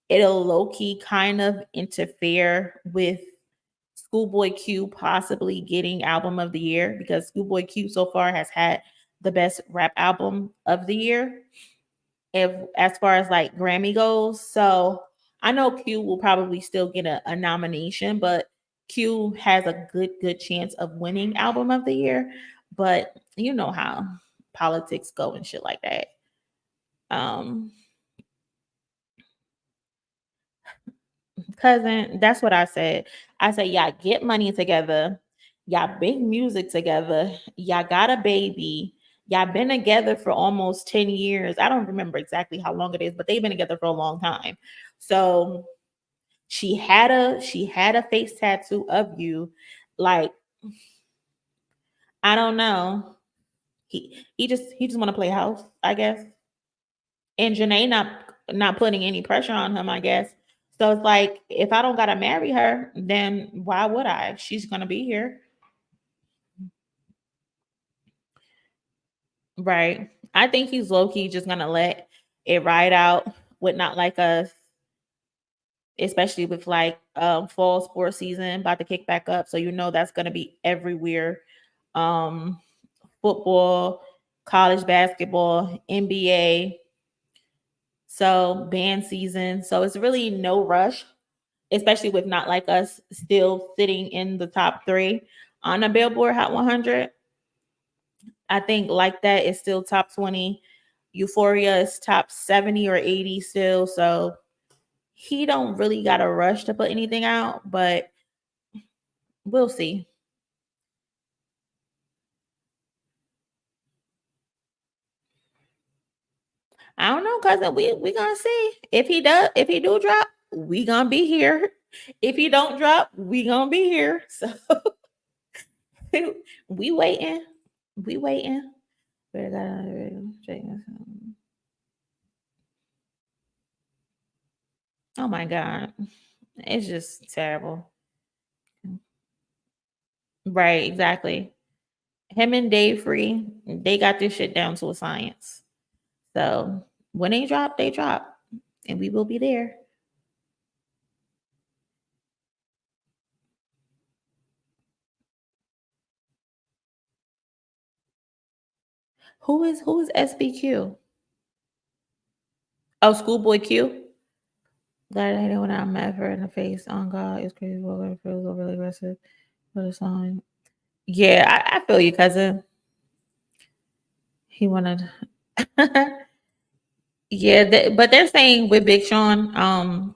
A: it'll low-key kind of interfere with Schoolboy Q possibly getting album of the year, because Schoolboy Q so far has had the best rap album of the year, if as far as like Grammy goes. So I know Q will probably still get a nomination, but Q has a good chance of winning album of the year. But you know how politics go and shit like that. Cousin, that's what I said. I said, y'all get money together. Y'all big music together. Y'all got a baby. Y'all been together for almost 10 years. I don't remember exactly how long it is, but they've been together for a long time. So she had a face tattoo of you. Like, I don't know. He just want to play house, I guess. And Janae not putting any pressure on him, I guess. So it's like, if I don't gotta marry her, then why would I? She's gonna be here. Right. I think he's low-key just gonna let it ride out with Not Like Us, especially with like fall sports season about to kick back up. So that's gonna be everywhere. Um Football, college basketball, NBA. So band season. So it's really no rush, especially with Not Like Us still sitting in the top 3 on the Billboard Hot 100. I think Like That is still top 20. Euphoria is top 70 or 80 still. So he don't really got a rush to put anything out, but we'll see. I don't know, cousin. We gonna see. If he do drop, we gonna be here. If he don't drop, we gonna be here. So we waiting. We waiting. Oh my God. It's just terrible. Right, exactly. Him and Dave Free, they got this shit down to a science. So when they drop, they drop. And we will be there. Who is SBQ? Oh, Schoolboy Q. Glad I hate it when I met her in the face. On God, it's crazy. It feels overly aggressive. What a song. Yeah, I feel you, cousin. He wanted. Yeah, but they're saying with Big Sean,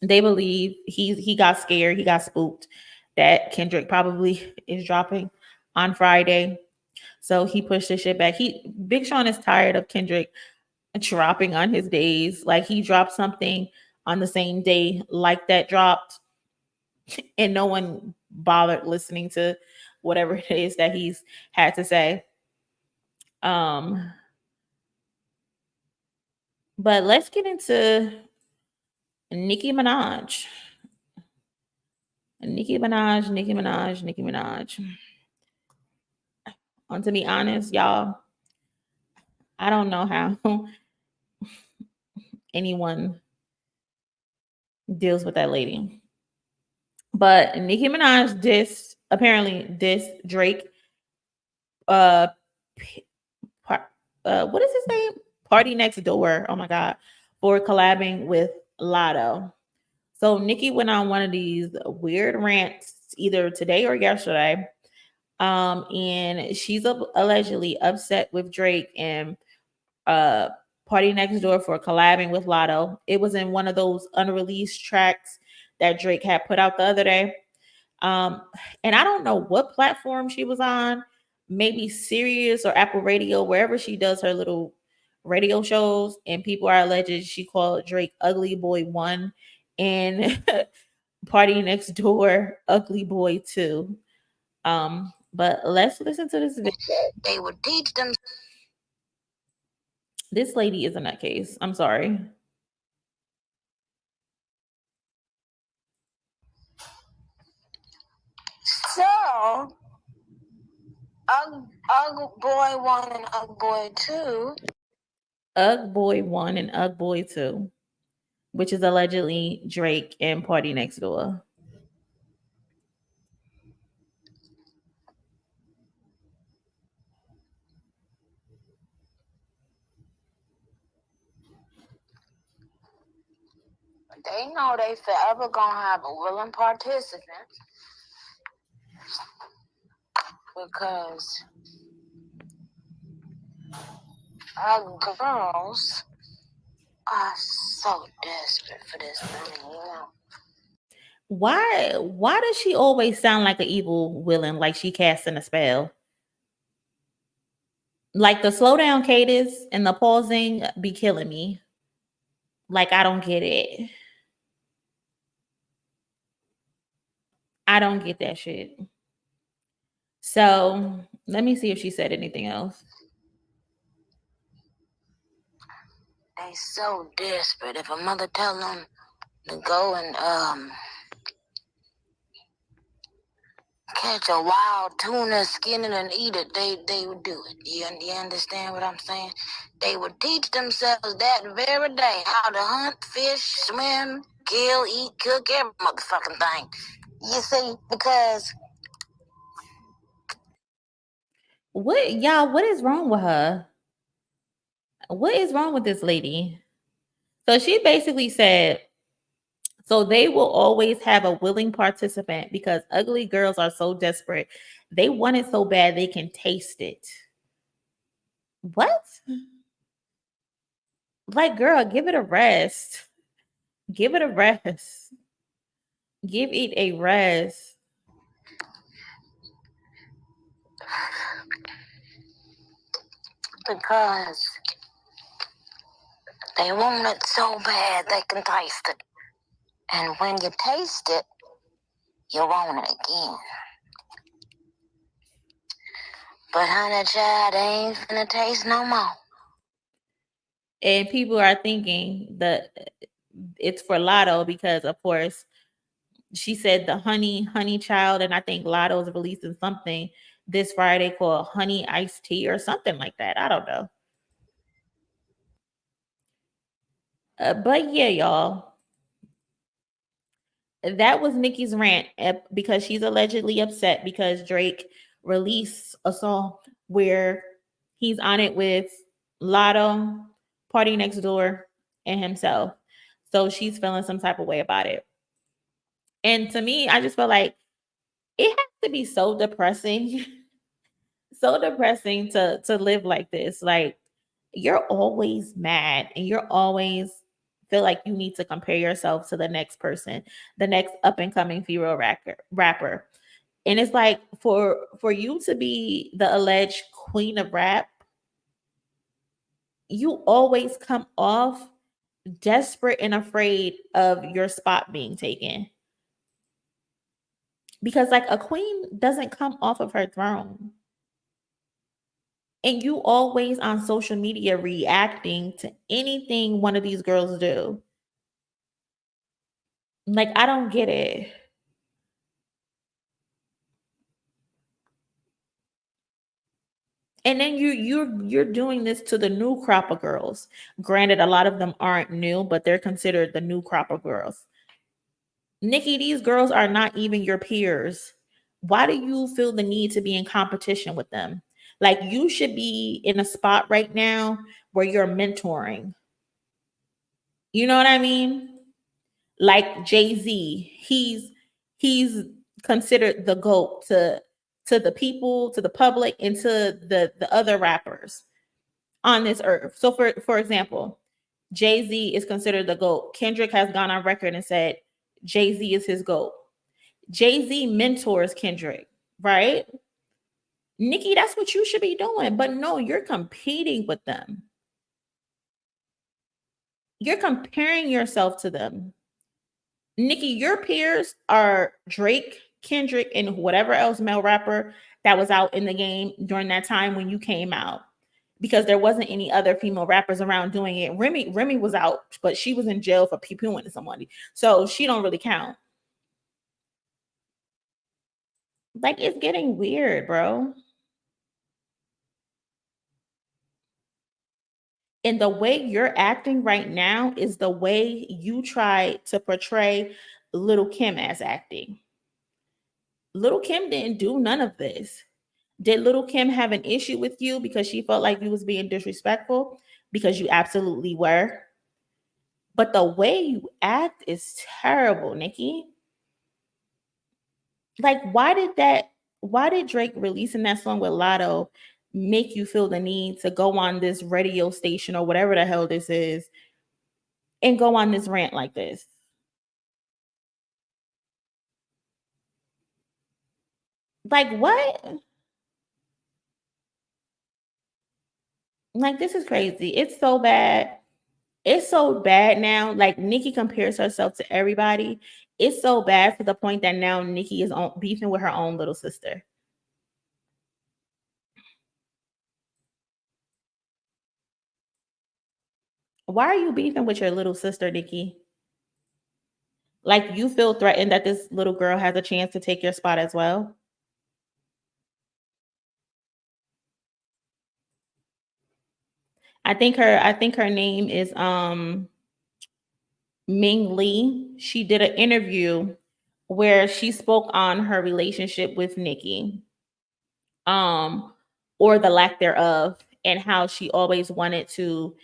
A: they believe he got scared, he got spooked that Kendrick probably is dropping on Friday. So he pushed the shit back. Big Sean is tired of Kendrick dropping on his days. Like he dropped something on the same day like that dropped, and no one bothered listening to whatever it is that he's had to say. But let's get into Nicki Minaj. Nicki Minaj. And to be honest, y'all, I don't know how anyone deals with that lady. But Nicki Minaj apparently dissed Drake. What is his name? Party Next Door. Oh my God. For collabing with Latto. So Nicki went on one of these weird rants either today or yesterday. And she's allegedly upset with Drake and Party Next Door for collabing with Latto. It was in one of those unreleased tracks that Drake had put out the other day. And I don't know what platform she was on, maybe Sirius or Apple Radio, wherever she does her little radio shows, and people are alleged she called Drake Ugly Boy 1 and Party Next Door Ugly Boy 2. But let's listen to this video.
G: They would teach them.
A: This lady is a nutcase. I'm sorry.
G: So, Ugg Boy 1 and Ugg Boy 2.
A: Ugg Boy 1 and Ugg Boy 2, which is allegedly Drake and Party Next Door.
G: They know they forever gonna have a willing participant because our girls are so desperate for this money, you know.
A: Why does she always sound like an evil villain, like she casting a spell? Like the slow down cadence and the pausing be killing me. Like, I don't get it. I don't get that shit. So let me see if she said anything else.
G: They so desperate. If a mother tell them to go and catch a wild tuna, skin it, and eat it, they would do it. You understand what I'm saying? They would teach themselves that very day how to hunt, fish, swim, kill, eat, cook, every motherfucking thing. You see, because
A: What is wrong with her? What is wrong with this lady? So she basically said, so they will always have a willing participant because ugly girls are so desperate. They want it so bad they can taste it. What? Like, girl, give it a rest. Give it a rest. Give it a rest.
G: Because they want it so bad they can taste it. And when you taste it, you want it again. But honey child, they ain't finna taste no more.
A: And people are thinking that it's for Latto because, of course, she said the honey child, and I think Latto is releasing something this Friday called Honey Iced Tea or something like that. I don't know. But yeah, y'all. That was Nicki's rant because she's allegedly upset because Drake released a song where he's on it with Latto, Party Next Door, and himself. So she's feeling some type of way about it. And to me, I just feel like it has to be so depressing, so depressing to live like this. Like, you're always mad and you're always feel like you need to compare yourself to the next person, the next up and coming female rapper. And it's like for you to be the alleged queen of rap, you always come off desperate and afraid of your spot being taken. Because like a queen doesn't come off of her throne. And you always on social media reacting to anything one of these girls do. Like, I don't get it. And then you're doing this to the new crop of girls. Granted, a lot of them aren't new, but they're considered the new crop of girls. Nicki, these girls are not even your peers. Why do you feel the need to be in competition with them? Like, you should be in a spot right now where you're mentoring. You know what I mean? Like Jayz, he's considered the GOAT to the people, to the public, and to the other rappers on this earth. So for example, Jayz is considered the GOAT. Kendrick has gone on record and said Jayz is his GOAT. Jayz mentors Kendrick, right? Nicki, that's what you should be doing. But no, you're competing with them. You're comparing yourself to them. Nicki, your peers are Drake, Kendrick, and whatever else male rapper that was out in the game during that time when you came out. Because there wasn't any other female rappers around doing it. Remy was out, but she was in jail for pee-pooing to somebody. So she don't really count. Like, it's getting weird, bro. And the way you're acting right now is the way you try to portray Little Kim as acting. Little Kim didn't do none of this. Did Little Kim have an issue with you because she felt like you was being disrespectful? Because you absolutely were. But the way you act is terrible, Nicki. Like, why did Drake releasing that song with Latto make you feel the need to go on this radio station or whatever the hell this is and go on this rant like this? Like, what? Like, this is crazy. It's so bad. It's so bad now. Like, Nicki compares herself to everybody. It's so bad to the point that now Nicki is beefing with her own little sister. Why are you beefing with your little sister, Nicki? Like, you feel threatened that this little girl has a chance to take your spot as well? I think her name is Ming Lee. She did an interview where she spoke on her relationship with Nicki, or the lack thereof, and how she always wanted to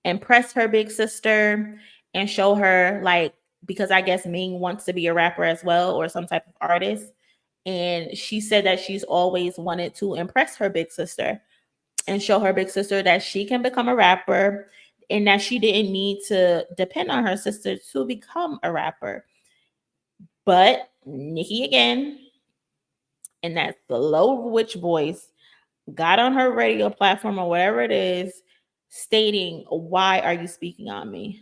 A: impress her big sister and show her, like, because I guess Ming wants to be a rapper as well or some type of artist. And she said that she's always wanted to impress her big sister and show her big sister that she can become a rapper and that she didn't need to depend on her sister to become a rapper. But Nicki again, in that slow witch voice, got on her radio platform or whatever it is, stating, "Why are you speaking on me?"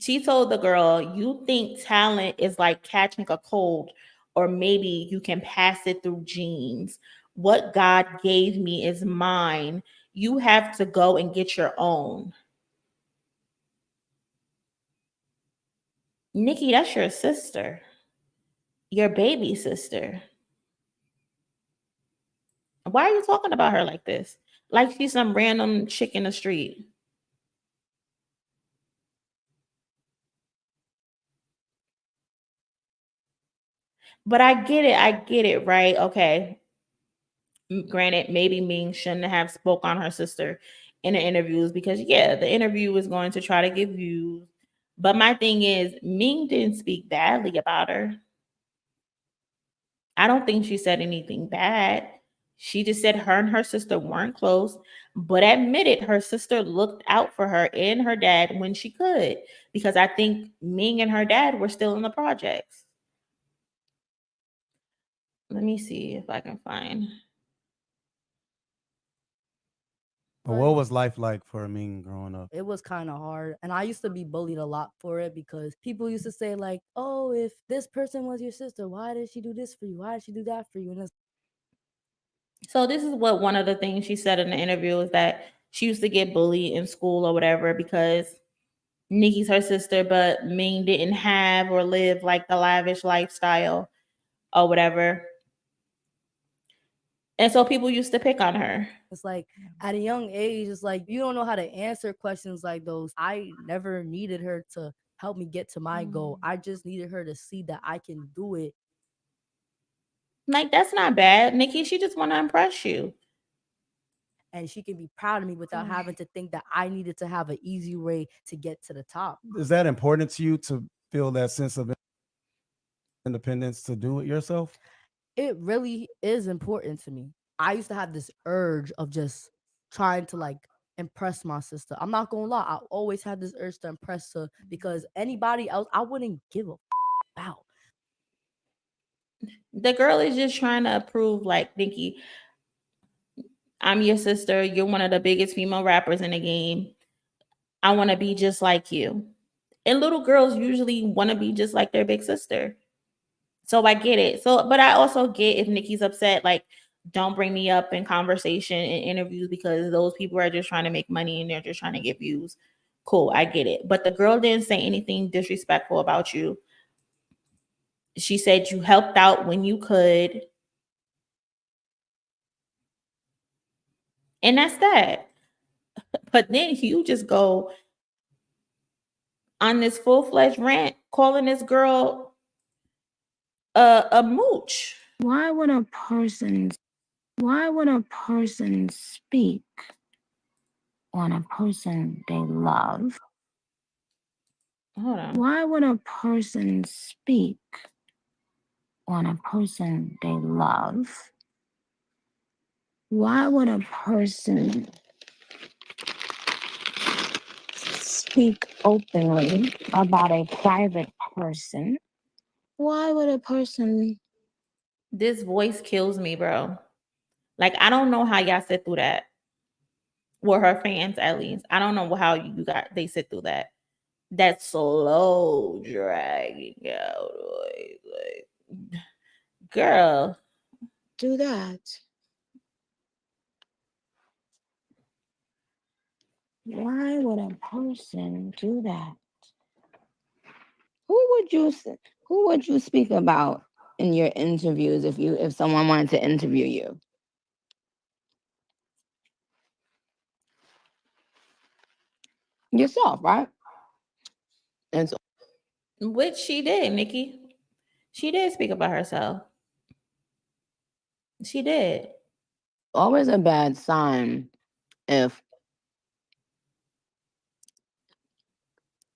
A: She told the girl, "You think talent is like catching a cold, or maybe you can pass it through genes. What God gave me is mine. You have to go and get your own." Nicki, that's your sister, your baby sister. Why are you talking about her like this? Like she's some random chick in the street. But I get it, right? Okay. Granted, maybe Ming shouldn't have spoke on her sister in the interviews because yeah, the interview was going to try to give views. But my thing is, Ming didn't speak badly about her. I don't think she said anything bad. She just said her and her sister weren't close, but admitted her sister looked out for her and her dad when she could, because I think Ming and her dad were still in the projects. Let me see if I can find.
H: But what was life like for Amin growing up?
I: It was kind of hard. And I used to be bullied a lot for it because people used to say, like, oh, if this person was your sister, why did she do this for you? Why did she do that for you? And
A: So this is what one of the things she said in the interview is that she used to get bullied in school or whatever because Nicki's her sister, but Ming didn't have or live like the lavish lifestyle or whatever. And so people used to pick on her.
I: it's like at a young age, it's like you don't know how to answer questions like those. I never needed her to help me get to my goal. I just needed her to see that I can do it.
A: Like, that's not bad, Nicki. She just want to impress you.
I: And she can be proud of me without having to think that I needed to have an easy way to get to the top.
H: Is that important to you to feel that sense of independence to do it yourself?
I: It really is important to me. I used to have this urge of just trying to like impress my sister. I'm not gonna lie, I always had this urge to impress her because anybody else I wouldn't give a about.
A: The girl is just trying to prove, like, Nicki, I'm your sister. You're one of the biggest female rappers in the game. I want to be just like you. And little girls usually want to be just like their big sister. So I get it. So, but I also get if Nicki's upset, like, don't bring me up in conversation and interviews because those people are just trying to make money and they're just trying to get views. Cool, I get it. But the girl didn't say anything disrespectful about you. She said you helped out when you could. And that's that. But then you just go on this full-fledged rant calling this girl a mooch.
G: Why would a person speak on a person they love?
A: Hold on.
G: Why would a person speak on a person they love? Why would a person speak openly about a private person? Why would a person...
A: This voice kills me, bro. Like, I don't know how y'all sit through that. Well, her fans, at least. I don't know how they sit through that. That slow dragging out. Like, girl.
G: do that? Why would a person do that? Who would you speak about in your interviews if someone wanted to interview you? Yourself, right? And so,
A: Which she did, Nicki. She did speak about herself. She did.
G: Always a bad sign if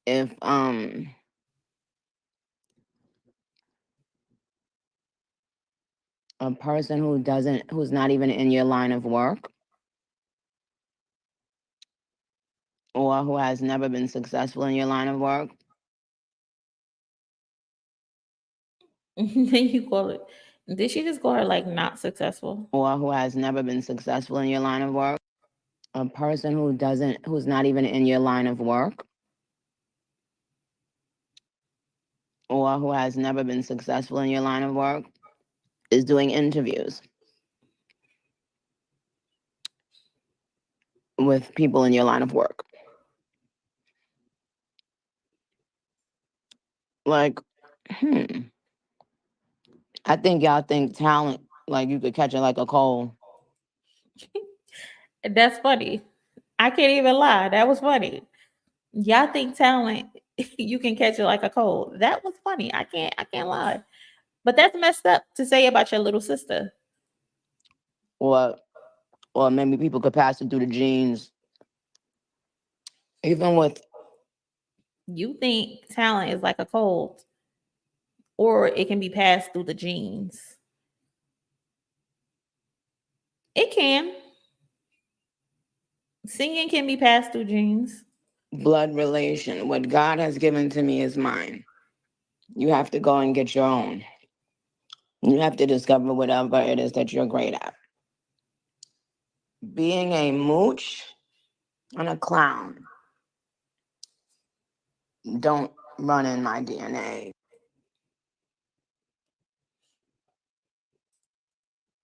G: a person who's not even in your line of work or who has never been successful in your line of work.
A: Then you call it. Did she just call her like not successful?
G: Or who has never been successful in your line of work. A person who's not even in your line of work or who has never been successful in your line of work is doing interviews with people in your line of work. Like, I think y'all think talent, like you could catch it like a cold.
A: That's funny. I can't even lie. That was funny. Y'all think talent, you can catch it like a cold. That was funny. I can't lie. But that's messed up to say about your little sister.
G: Or maybe people could pass it through the genes. Even with...
A: You think talent is like a cold, or it can be passed through the genes. It can. Singing can be passed through genes.
G: Blood relation. What God has given to me is mine. You have to go and get your own. You have to discover whatever it is that you're great at. Being a mooch and a clown don't run in my DNA.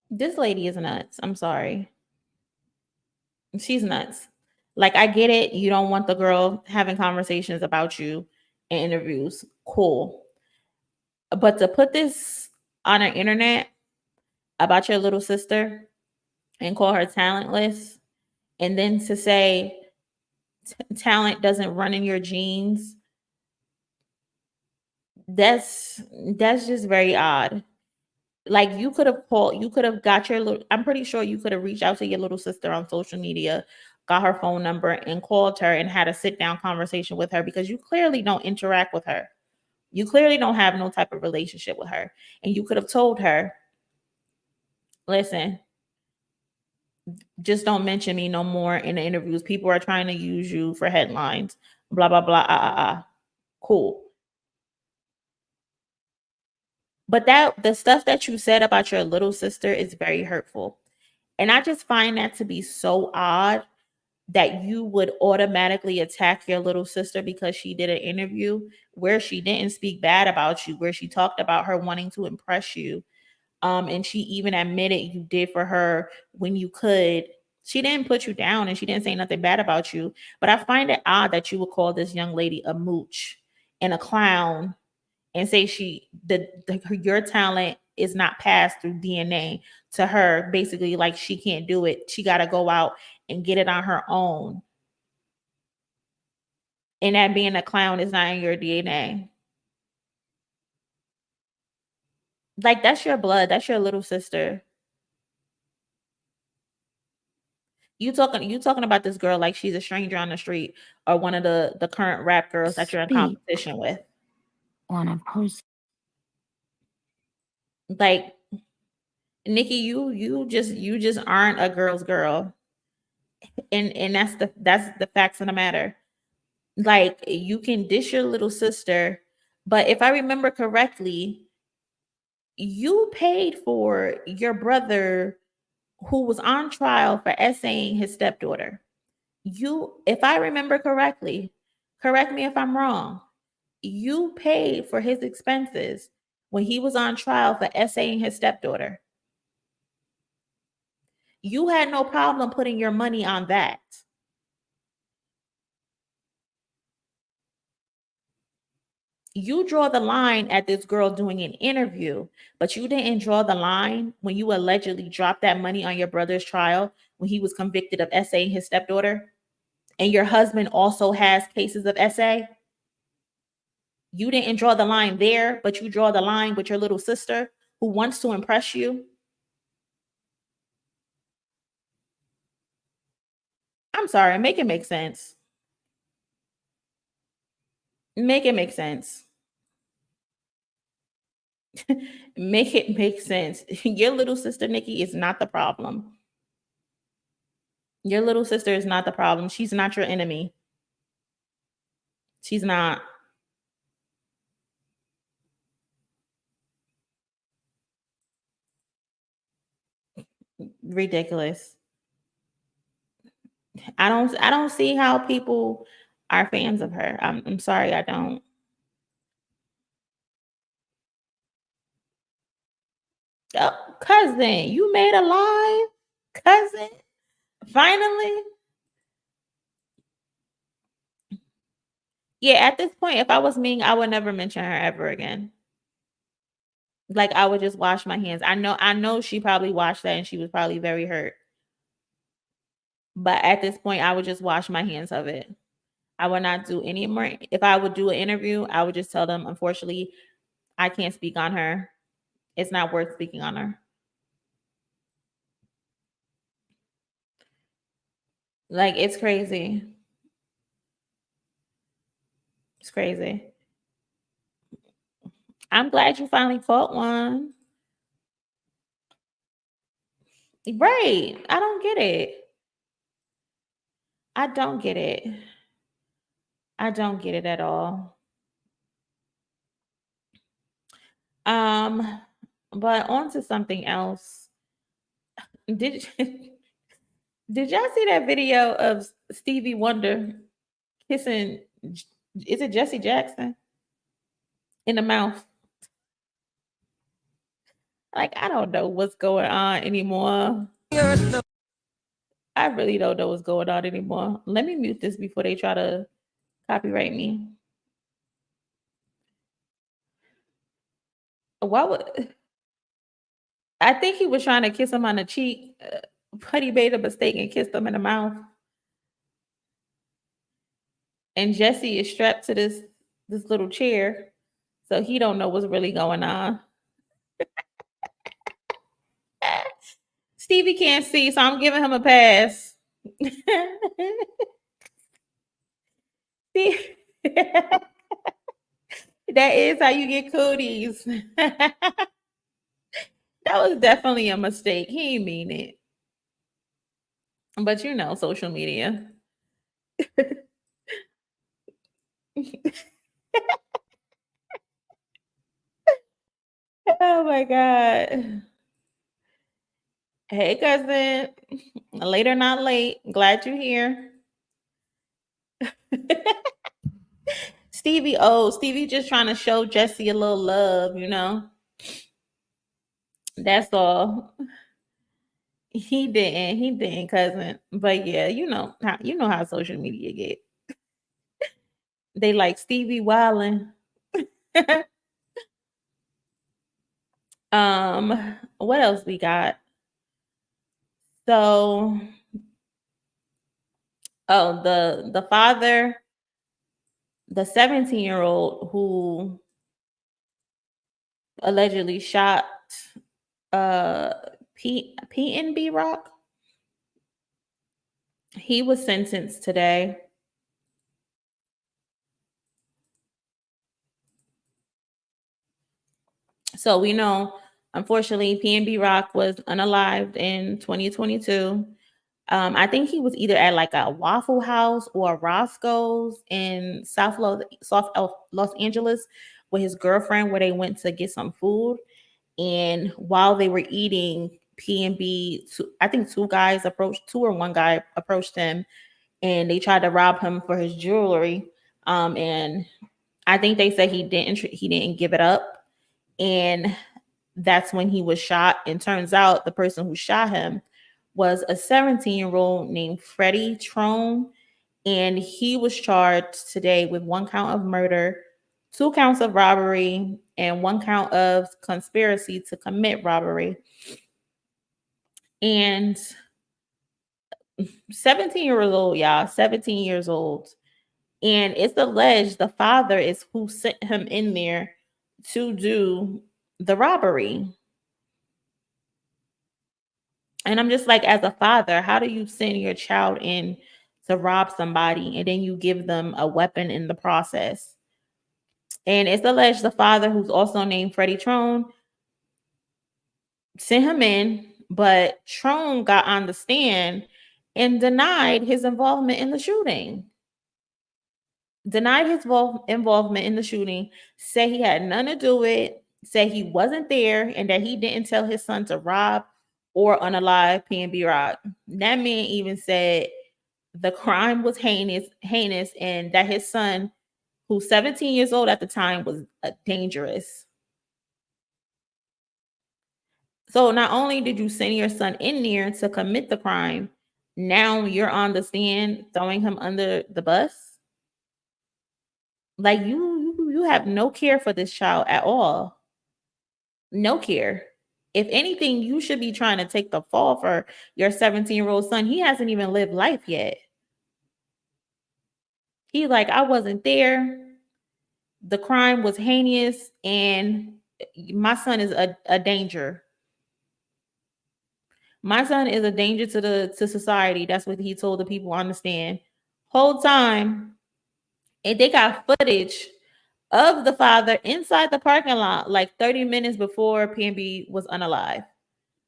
A: This lady is nuts. I'm sorry. She's nuts. Like, I get it. You don't want the girl having conversations about you in interviews. Cool. But to put this on the internet about your little sister and call her talentless, and then to say talent doesn't run in your genes, that's just very odd. Like, you could have called, you could have got your little, I'm pretty sure you could have reached out to your little sister on social media, got her phone number and called her and had a sit down conversation with her, because you clearly don't interact with her. You clearly don't have no type of relationship with her. And you could have told her, listen, just don't mention me no more in the interviews. People are trying to use you for headlines, blah, blah, blah. Cool. But the stuff that you said about your little sister is very hurtful. And I just find that to be so odd, that you would automatically attack your little sister because she did an interview where she didn't speak bad about you, where she talked about her wanting to impress you. And she even admitted you did for her when you could. She didn't put you down and she didn't say nothing bad about you. But I find it odd that you would call this young lady a mooch and a clown and say your talent is not passed through DNA to her, basically like she can't do it. She got to go out and get it on her own. And that being a clown is not in your DNA. Like, that's your blood. That's your little sister. You talking about this girl like she's a stranger on the street, or one of the current rap girls that you're in competition with.
G: On a person.
A: Like, Nicki, you just aren't a girl's girl. And that's the facts of the matter. Like, you can dish your little sister, but if I remember correctly, you paid for your brother who was on trial for essaying his stepdaughter. If I remember correctly, correct me if I'm wrong, you paid for his expenses when he was on trial for essaying his stepdaughter. You had no problem putting your money on that. You draw the line at this girl doing an interview, but you didn't draw the line when you allegedly dropped that money on your brother's trial when he was convicted of essaying his stepdaughter. And your husband also has cases of essay. You didn't draw the line there, but you draw the line with your little sister who wants to impress you. I'm sorry, make it make sense. Make it make sense. Make it make sense. Your little sister, Nicki, is not the problem. Your little sister is not the problem. She's not your enemy. She's not. Ridiculous. I don't see how people are fans of her. I'm sorry, I don't. Oh, cousin, you made a live? Cousin? Finally? Yeah, at this point, if I was Ming, I would never mention her ever again. Like, I would just wash my hands. I know she probably watched that and she was probably very hurt. But at this point, I would just wash my hands of it. I would not do any more. If I would do an interview, I would just tell them, unfortunately, I can't speak on her. It's not worth speaking on her. Like, it's crazy. It's crazy. I'm glad you finally caught one. Right. I don't get it. I don't get it. I don't get it at all. But on to something else. Did Did y'all see that video of Stevie Wonder kissing? Is it Jesse Jackson in the mouth? Like, I don't know what's going on anymore. I really don't know what's going on anymore. Let me mute this before they try to copyright me. Why would I think he was trying to kiss him on the cheek, but he made a mistake and kissed him in the mouth. And Jesse is strapped to this little chair, so he don't know what's really going on. Stevie can't see, so I'm giving him a pass. That is how you get cooties. That was definitely a mistake. He didn't mean it. But you know, social media. Oh my God. Hey, cousin. Later, not late. Glad you're here. Stevie just trying to show Jesse a little love, you know. That's all. He didn't, cousin. But yeah, you know how social media get. They like Stevie wildin'. What else we got? So, the father, the 17-year-old who allegedly shot PNB Rock, he was sentenced today. So we know, unfortunately, PNB Rock was unalived in 2022. I think he was either at like a Waffle House or Roscoe's in South Los Angeles with his girlfriend, where they went to get some food. And while they were eating, PNB, I think two or one guy approached him, and they tried to rob him for his jewelry. And I think they said he didn't give it up. And that's when he was shot. And turns out the person who shot him was a 17-year-old named Freddie Trone. And he was charged today with 1 count of murder, 2 counts of robbery, and 1 count of conspiracy to commit robbery. And 17 years old, y'all, 17 years old. And it's alleged the father is who sent him in there to do the robbery. And I'm just like, as a father, how do you send your child in to rob somebody and then you give them a weapon in the process? And it's alleged the father, who's also named Freddie Trone, sent him in, but Trone got on the stand and denied his involvement in the shooting. Denied his involvement in the shooting, said he had nothing to do with it, said he wasn't there, and that he didn't tell his son to rob or unalive PNB Rock. That man even said the crime was heinous, and that his son, who's 17 years old at the time, was dangerous. So not only did you send your son in there to commit the crime, now you're on the stand throwing him under the bus. Like you have no care for this child at all. No care. If anything, you should be trying to take the fall for your 17-year-old son. He hasn't even lived life yet. He's like, I wasn't there. The crime was heinous, and my son is a danger. My son is a danger to society. That's what he told the people on the stand. Whole time, and they got footage of the father inside the parking lot like 30 minutes before PNB was unalive.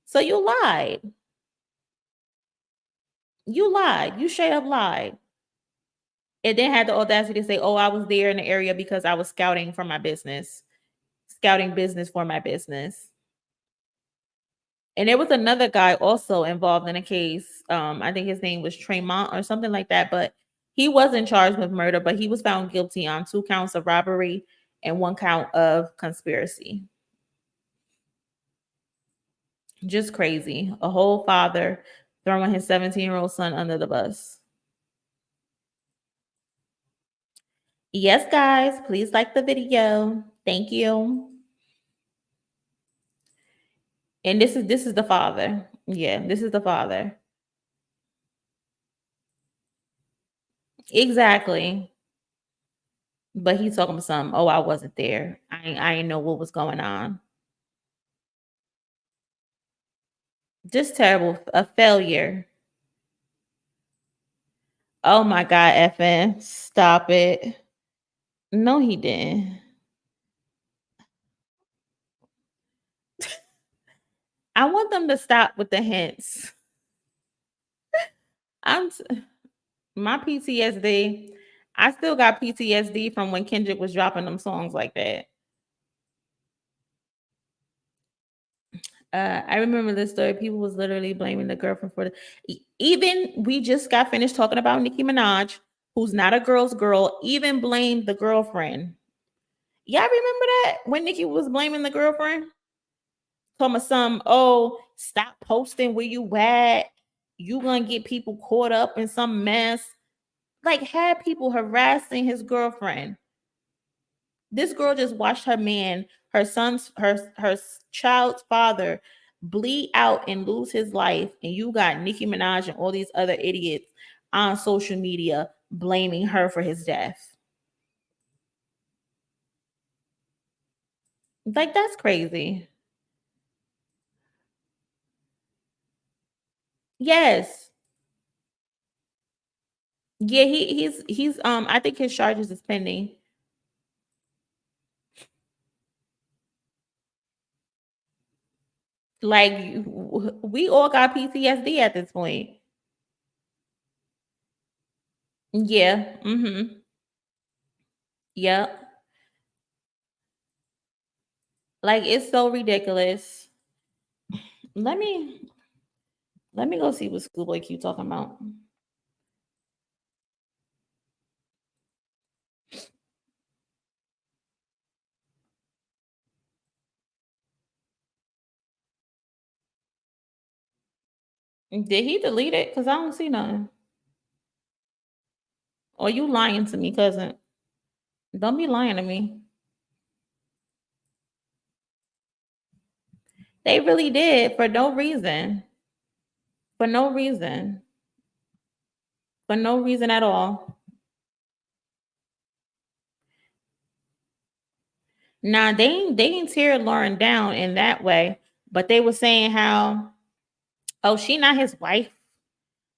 A: So you lied. You lied. You straight up lied. And then had the audacity to say, oh, I was there in the area because I was scouting for my business. Scouting business for my business. And there was another guy also involved in a case. I think his name was Tremont or something like that, but he wasn't charged with murder, but he was found guilty on 2 counts of robbery and 1 count of conspiracy. Just crazy. A whole father throwing his 17-year-old son under the bus. Yes, guys, please like the video. Thank you. And this is the father. Yeah, this is the father. Exactly. But he's talking about something. Oh, I wasn't there. I ain't know what was going on. Just terrible. A failure. Oh my God, FN. Stop it. No, he didn't. I want them to stop with the hints. My PTSD. I still got PTSD from when Kendrick was dropping them songs like that. I remember this story. People was literally blaming the girlfriend for even we just got finished talking about Nicki Minaj, who's not a girl's girl, even blamed the girlfriend. Y'all remember that when Nicki was blaming the girlfriend? Talking about some, oh, stop posting where you at. You gonna get people caught up in some mess. Like, had people harassing his girlfriend. This girl just watched her man, her child's father bleed out and lose his life, and you got Nicki Minaj and all these other idiots on social media blaming her for his death. Like, that's crazy. Yes. Yeah, he's I think his charges is pending. Like, we all got PTSD at this point. Yeah. Mm-hmm. Yep. Like, it's so ridiculous. Let me go see what Schoolboy Q talking about. Did he delete it? Because I don't see nothing. Or you lying to me, cousin? Don't be lying to me. They really did for no reason. For no reason. For no reason at all. Nah, they didn't tear Lauren down in that way, but they were saying how, oh, she not his wife.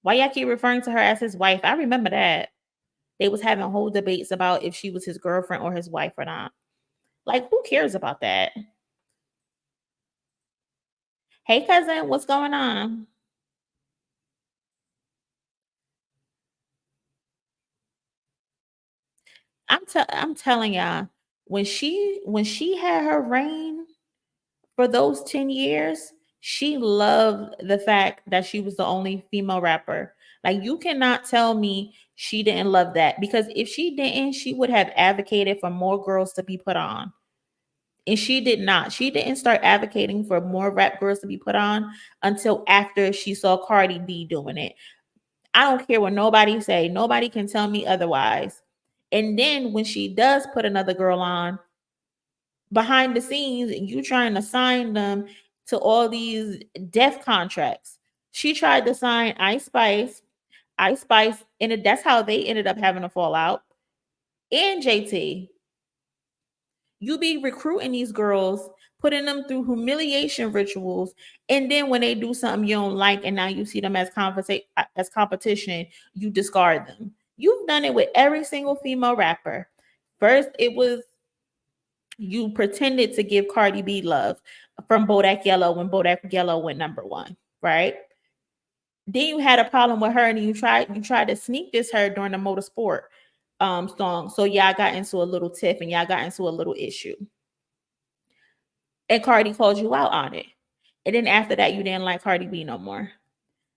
A: Why y'all keep referring to her as his wife? I remember that. They was having whole debates about if she was his girlfriend or his wife or not. Like, who cares about that? Hey, cousin, what's going on? I'm telling y'all, when she had her reign for those 10 years, she loved the fact that she was the only female rapper. Like, you cannot tell me she didn't love that, because if she didn't, she would have advocated for more girls to be put on. And she did not. She didn't start advocating for more rap girls to be put on until after she saw Cardi B doing it. I don't care what nobody say. Nobody can tell me otherwise. And then when she does put another girl on, behind the scenes, you trying to sign them to all these death contracts. She tried to sign Ice Spice, and that's how they ended up having a fallout. And JT, you be recruiting these girls, putting them through humiliation rituals, and then when they do something you don't like, and now you see them as competition, you discard them. You've done it with every single female rapper. First, it was you pretended to give Cardi B love from Bodak Yellow when Bodak Yellow went #1, right? Then you had a problem with her, and you tried to sneak diss her during the Motorsport song. So y'all got into a little tiff and y'all got into a little issue. And Cardi called you out on it. And then after that, you didn't like Cardi B no more.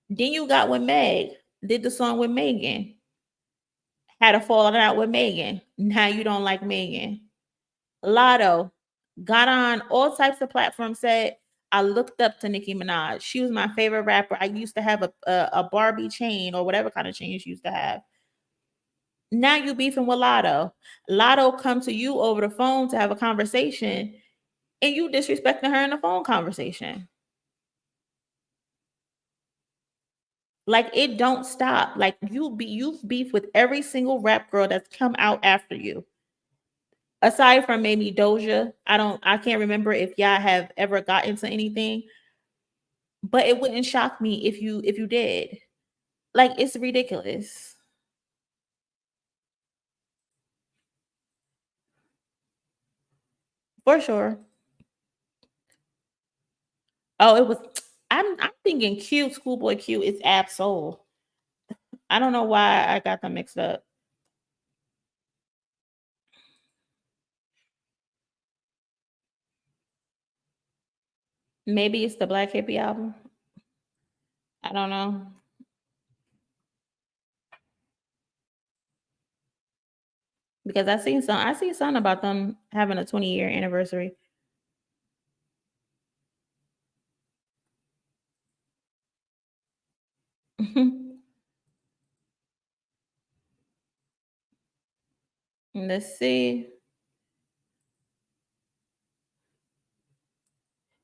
A: Then you got with Meg, did the song with Megan. Had a falling out with Megan. Now you don't like Megan. Latto got on all types of platforms, said, I looked up to Nicki Minaj. She was my favorite rapper. I used to have a Barbie chain or whatever kind of chain she used to have. Now you beefing with Latto. Latto come to you over the phone to have a conversation and you disrespecting her in the phone conversation. Like, it don't stop. Like, you've beef with every single rap girl that's come out after you. Aside from maybe Doja, I can't remember if y'all have ever got into anything, but it wouldn't shock me if you did. Like, it's ridiculous. For sure. Oh, it was. I'm thinking Q, Schoolboy Q is Ab-Soul. I don't know why I got them mixed up. Maybe it's the Black Hippie album. I don't know. Because I seen something about them having a 20-year anniversary. Let's see.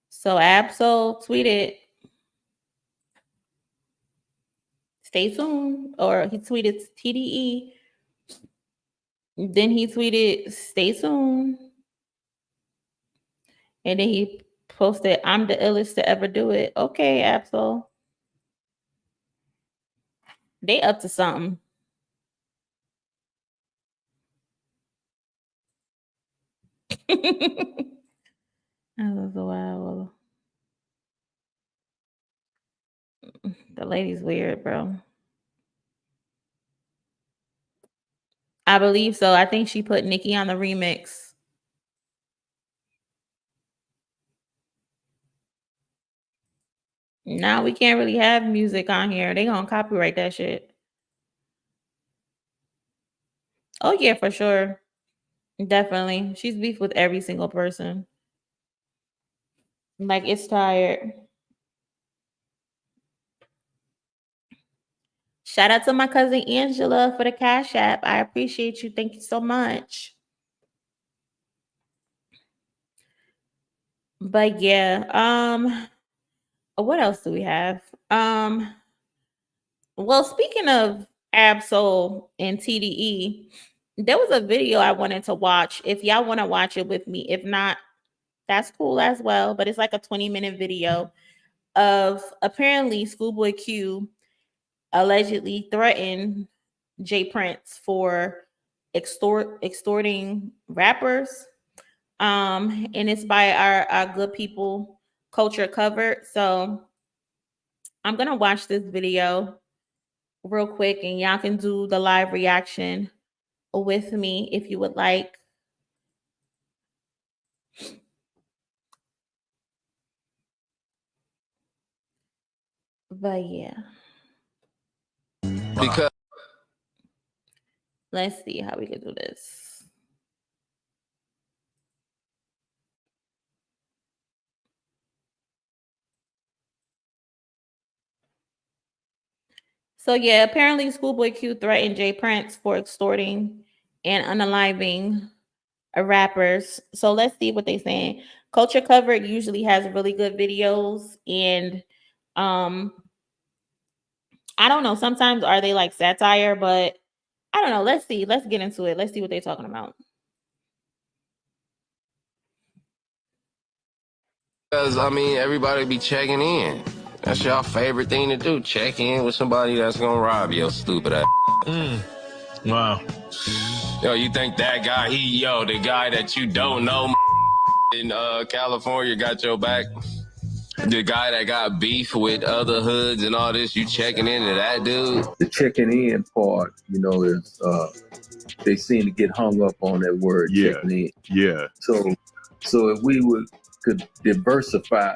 A: So Ab-Soul tweeted, stay tuned, or he tweeted TDE. Then he tweeted, stay tuned. And then he posted, I'm the illest to ever do it. Okay, Ab-Soul. They up to something. That was a while. The lady's weird, bro. I believe so. I think she put Nicki on the remix. Now we can't really have music on here. They gonna copyright that shit. Oh yeah, for sure. Definitely. She's beef with every single person. Like, it's tired. Shout out to my cousin Angela for the Cashapp. I appreciate you. Thank you so much. But yeah, what else do we have? Well, speaking of Ab-Soul and TDE, there was a video I wanted to watch. If y'all want to watch it with me, if not, that's cool as well. But it's like a 20-minute video of apparently Schoolboy Q allegedly threatened Jay Prince for extorting rappers. And it's by our good people Culture Covered. So I'm gonna watch this video real quick and y'all can do the live reaction with me if you would like. But yeah.
B: Because
A: Let's see how we can do this. So yeah, apparently Schoolboy Q threatened Jay Prince for extorting and unaliving rappers. So let's see what they're saying. Culture Covered usually has really good videos, and I don't know, sometimes are they like satire, but I don't know. Let's see. Let's get into it. Let's see what they're talking about.
B: Because, I mean, everybody be checking in. That's your favorite thing to do. Check in with somebody that's gonna rob your stupid ass.
J: Wow.
B: Yo, you think that guy, the guy that you don't know in California got your back? The guy that got beef with other hoods and all this, you checking into that dude?
K: The checking in part, is they seem to get hung up on that word checking in.
J: Yeah.
K: So if we could diversify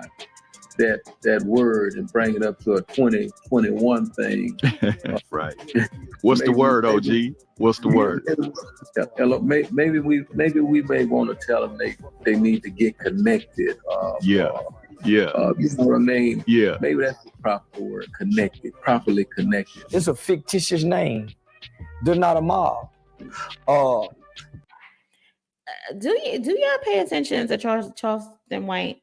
K: that word and bring it up to a 2021 thing.
L: Right. What's the word, OG? What's the word?
K: Maybe we may want to tell them they need to get connected.
L: Yeah.
K: You know what I mean?
L: Yeah.
K: Maybe that's the proper word. Connected, properly connected.
M: It's a fictitious name. They're not a mob.
A: Do y'all pay attention to Charleston White?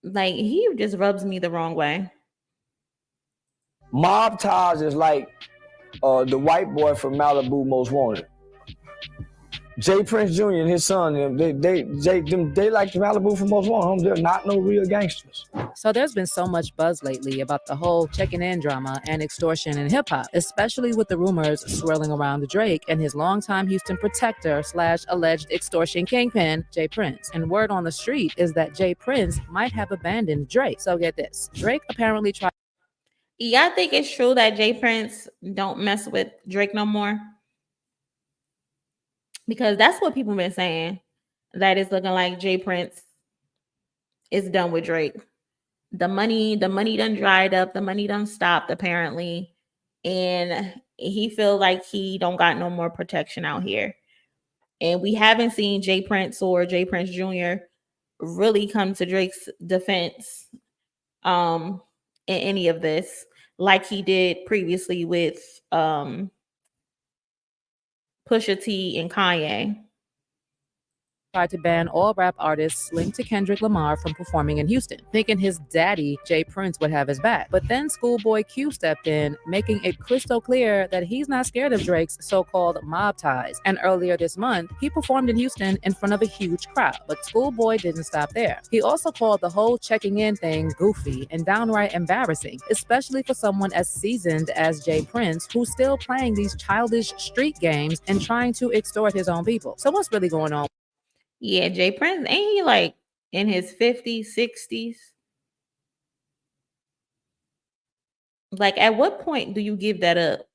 A: Like, he just rubs me the wrong way.
M: Mob ties is like the white boy from Malibu Most Wanted. Jay Prince Jr. and his son, they like the Malibu from Most Wanted. They're not no real gangsters.
N: So there's been so much buzz lately about the whole checking in drama and extortion in hip hop, especially with the rumors swirling around Drake and his longtime Houston protector / alleged extortion kingpin, Jay Prince. And word on the street is that Jay Prince might have abandoned Drake. So get this, Drake apparently tried.
A: Y'all think it's true that Jay Prince don't mess with Drake no more? Because that's what people been saying. That it's looking like Jay Prince is done with Drake. The money done dried up. The money done stopped, apparently. And he feel like he don't got no more protection out here. And we haven't seen Jay Prince or Jay Prince Jr. really come to Drake's defense in any of this, like he did previously with Pusha T and Kanye.
N: Tried to ban all rap artists linked to Kendrick Lamar from performing in Houston, thinking his daddy, Jay Prince, would have his back. But then Schoolboy Q stepped in, making it crystal clear that he's not scared of Drake's so-called mob ties. And earlier this month, he performed in Houston in front of a huge crowd. But Schoolboy didn't stop there. He also called the whole checking in thing goofy and downright embarrassing, especially for someone as seasoned as Jay Prince, who's still playing these childish street games and trying to extort his own people. So what's really going on?
A: Yeah, Jay Prince, ain't he like in his 50s, 60s? Like, at what point do you give that up?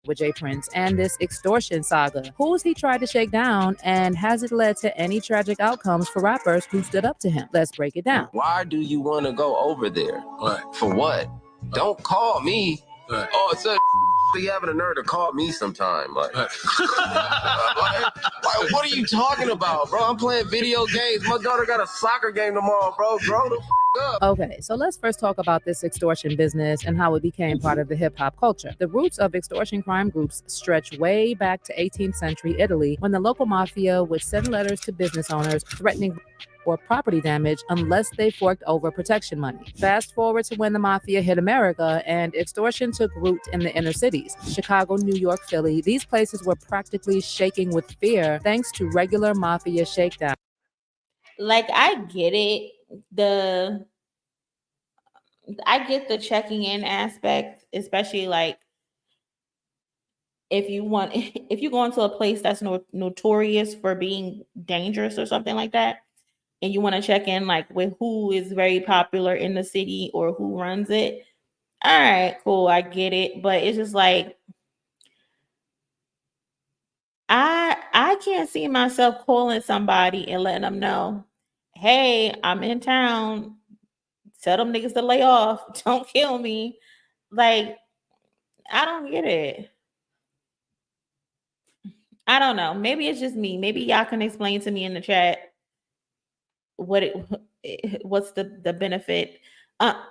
N: With Jay Prince and this extortion saga, who's he tried to shake down, and has it led to any tragic outcomes for rappers who stood up to him? Let's break it down.
B: Why do you want to go over there? For what? Don't call me. Oh, it's a you having a nerve to call me sometime. Like, what are you talking about, bro? I'm playing video games. My daughter got a soccer game tomorrow, bro. Grow the up.
N: Okay, so let's first talk about this extortion business and how it became part of the hip-hop culture. The roots of extortion crime groups stretch way back to 18th century Italy, when the local mafia would send letters to business owners threatening or property damage unless they forked over protection money. Fast forward to when the mafia hit America and extortion took root in the inner cities. Chicago, New York, Philly, these places were practically shaking with fear thanks to regular mafia shakedown.
A: Like, I get it. I get the checking in aspect, especially like if you go into a place that's notorious for being dangerous or something like that, and you want to check in like with who is very popular in the city or who runs it. All right, cool, I get it. But it's just like, I can't see myself calling somebody and letting them know, hey, I'm in town. Tell them niggas to lay off. Don't kill me. Like, I don't get it. I don't know. Maybe it's just me. Maybe y'all can explain to me in the chat what's the benefit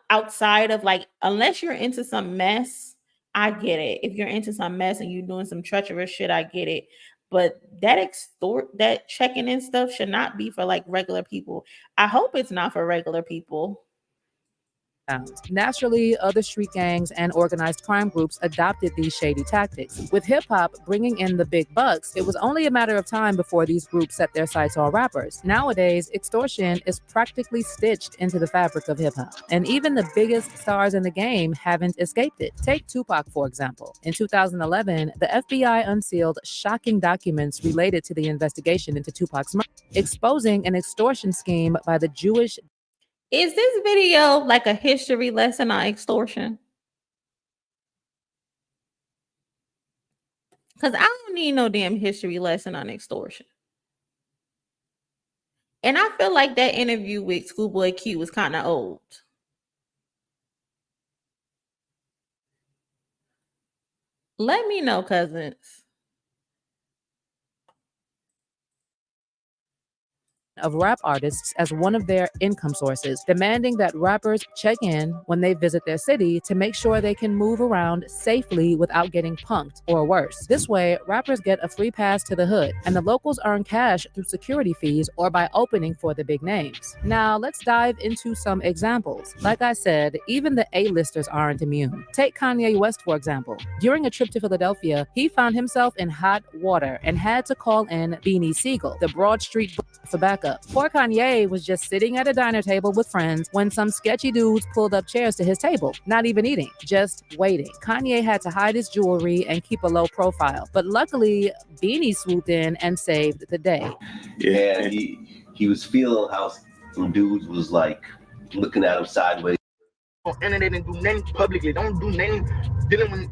A: outside of, like, unless you're into some mess, I get it. If you're into some mess and you're doing some treacherous shit, I get it. But that checking in stuff should not be for like regular people. I hope it's not for regular people.
N: Naturally, other street gangs and organized crime groups adopted these shady tactics. With hip-hop bringing in the big bucks, it was only a matter of time before these groups set their sights on rappers. Nowadays, extortion is practically stitched into the fabric of hip-hop. And even the biggest stars in the game haven't escaped it. Take Tupac, for example. In 2011, the FBI unsealed shocking documents related to the investigation into Tupac's murder, exposing an extortion scheme by the Jewish.
A: Is this video like a history lesson on extortion? Because I don't need no damn history lesson on extortion. And I feel like that interview with Schoolboy Q was kind of old. Let me know, cousins.
N: Of rap artists as one of their income sources, demanding that rappers check in when they visit their city to make sure they can move around safely without getting punked or worse. This way, rappers get a free pass to the hood, and the locals earn cash through security fees or by opening for the big names. Now, let's dive into some examples. Like I said, even the A-listers aren't immune. Take Kanye West, for example. During a trip to Philadelphia, he found himself in hot water and had to call in Beanie Siegel, the Broad Street for backup. Poor Kanye was just sitting at a diner table with friends when some sketchy dudes pulled up chairs to his table, not even eating, just waiting. Kanye had to hide his jewelry and keep a low profile, but luckily Beanie swooped in and saved the day.
O: Yeah, he was feeling how some dudes was like looking at him sideways.
P: On internet and do nothing publicly, don't do nothing dealing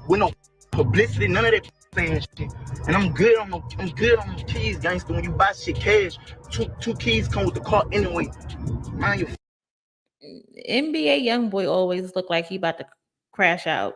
P: with no publicity, none of that saying shit. And I'm good on the keys, gangster. When you buy shit cash, two keys come with the car anyway. Mind your
A: NBA YoungBoy always look like he about to crash out.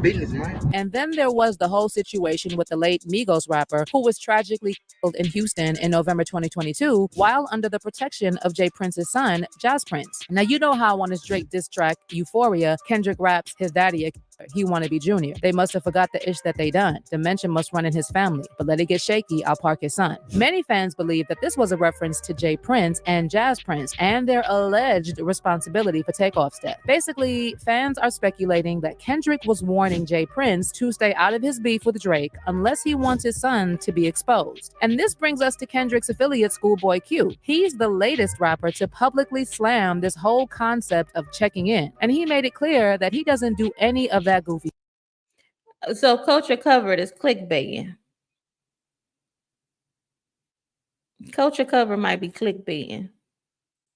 P: business, man.
N: And then there was the whole situation with the late Migos rapper who was tragically killed in Houston in November 2022 while under the protection of Jay Prince's son, Jazz Prince. Now, you know how on his Drake diss track, Euphoria, Kendrick raps his daddy he wanna be Junior. They must have forgot the ish that they done. Dementia must run in his family, but let it get shaky, I'll park his son. Many fans believe that this was a reference to Jay Prince and Jazz Prince and their alleged responsibility for Takeoff's death. Basically, fans are speculating that Kendrick was warning Jay Prince to stay out of his beef with Drake unless he wants his son to be exposed. And this brings us to Kendrick's affiliate, Schoolboy Q. He's the latest rapper to publicly slam this whole concept of checking in, and he made it clear that he doesn't do any of that goofy.
A: So Culture Covered is clickbaiting. Culture Cover might be clickbaiting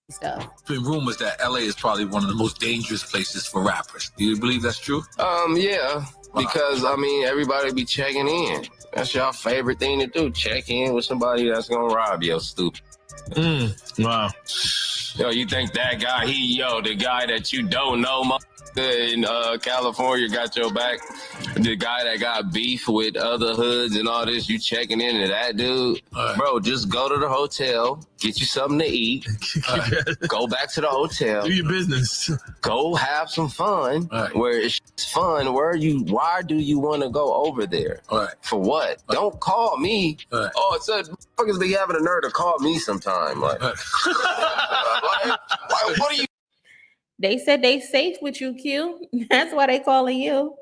N: stuff.
Q: Been rumors that LA is probably one of the most dangerous places for rappers. Do you believe that's true?
B: Yeah, because I mean everybody be checking in. That's y'all favorite thing to do. Check in with somebody that's gonna rob you, stupid.
Q: Wow.
B: Yo, you think that guy, the guy that you don't know, in California got your back? The guy that got beef with other hoods and all this, you checking into that dude? Right. Bro, just go to the hotel, get you something to eat, go back to the hotel.
Q: Do your business.
B: Go have some fun. Right. Where it's fun, why do you want to go over there?
Q: Right.
B: For what? Right. Don't call me. Right. Oh, it said, motherfuckers be having a nerve to call me sometime. Like, what are you?
A: They said they safe with you, Q. That's why they calling you.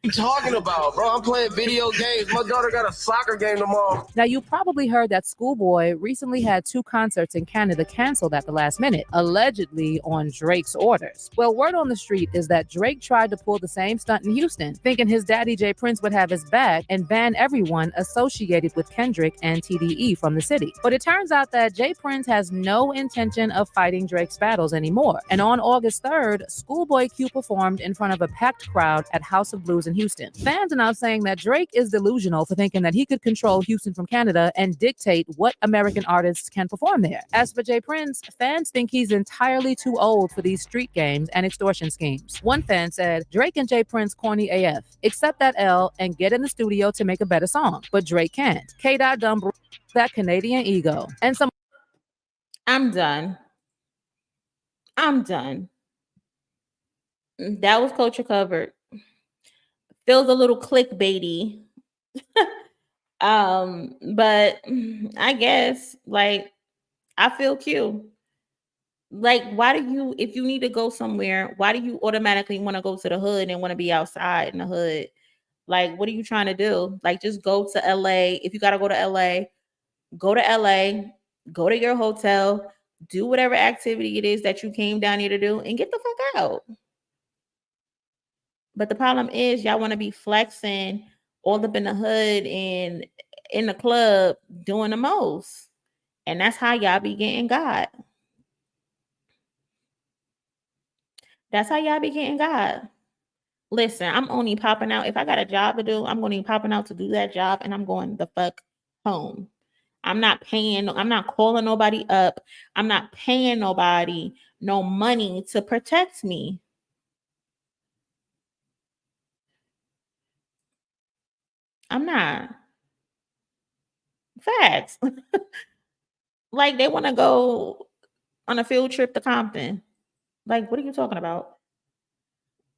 B: What you talking about, bro? I'm playing video games. My daughter got a soccer game tomorrow.
N: Now, you probably heard that Schoolboy recently had 2 concerts in Canada canceled at the last minute, allegedly on Drake's orders. Well, word on the street is that Drake tried to pull the same stunt in Houston, thinking his daddy Jay Prince would have his back and ban everyone associated with Kendrick and TDE from the city. But it turns out that Jay Prince has no intention of fighting Drake's battles anymore. And on August 3rd, Schoolboy Q performed in front of a packed crowd at House of Blues in Houston. Fans are now saying that Drake is delusional for thinking that he could control Houston from Canada and dictate what American artists can perform there. As for Jay Prince, fans think he's entirely too old for these street games and extortion schemes. One fan said, Drake and Jay Prince corny AF. Accept that L and get in the studio to make a better song. But Drake can't. K-Dot dumb that Canadian ego. And some.
A: I'm done. That was Culture Covered. Feels a little clickbaity. But I guess, like, I feel cute. Like, why do you, if you need to go somewhere, why do you automatically want to go to the hood and want to be outside in the hood? Like, what are you trying to do? Like, just go to LA. If you got to go to LA, go to LA, go to your hotel, do whatever activity it is that you came down here to do, and get the fuck out. But the problem is y'all want to be flexing all up in the hood and in the club doing the most. And that's how y'all be getting got. That's how y'all be getting got. Listen, I'm only popping out. If I got a job to do, I'm going to be popping out to do that job, and I'm going the fuck home. I'm not calling nobody up. I'm not paying nobody no money to protect me. I'm not. Facts. Like they want to go on a field trip to Compton. Like, what are you talking about?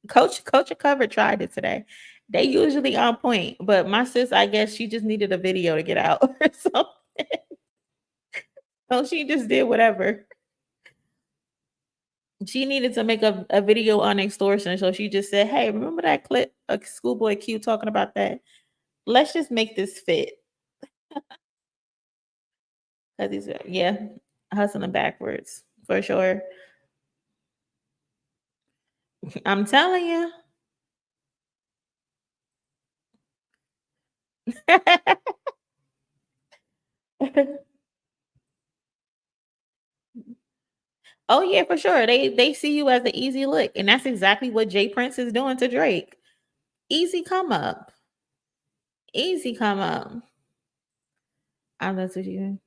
A: Coach of Cover tried it today. They usually on point, but my sis, I guess she just needed a video to get out or something. So she just did whatever. She needed to make a video on extortion. So she just said, hey, remember that clip of Schoolboy Q talking about that? Let's just make this fit. Because he's, yeah, hustling backwards for sure. I'm telling you. Oh yeah, for sure. They see you as an easy lick, and that's exactly what Jay Prince is doing to Drake. Easy come up. Easy come up. I love what you.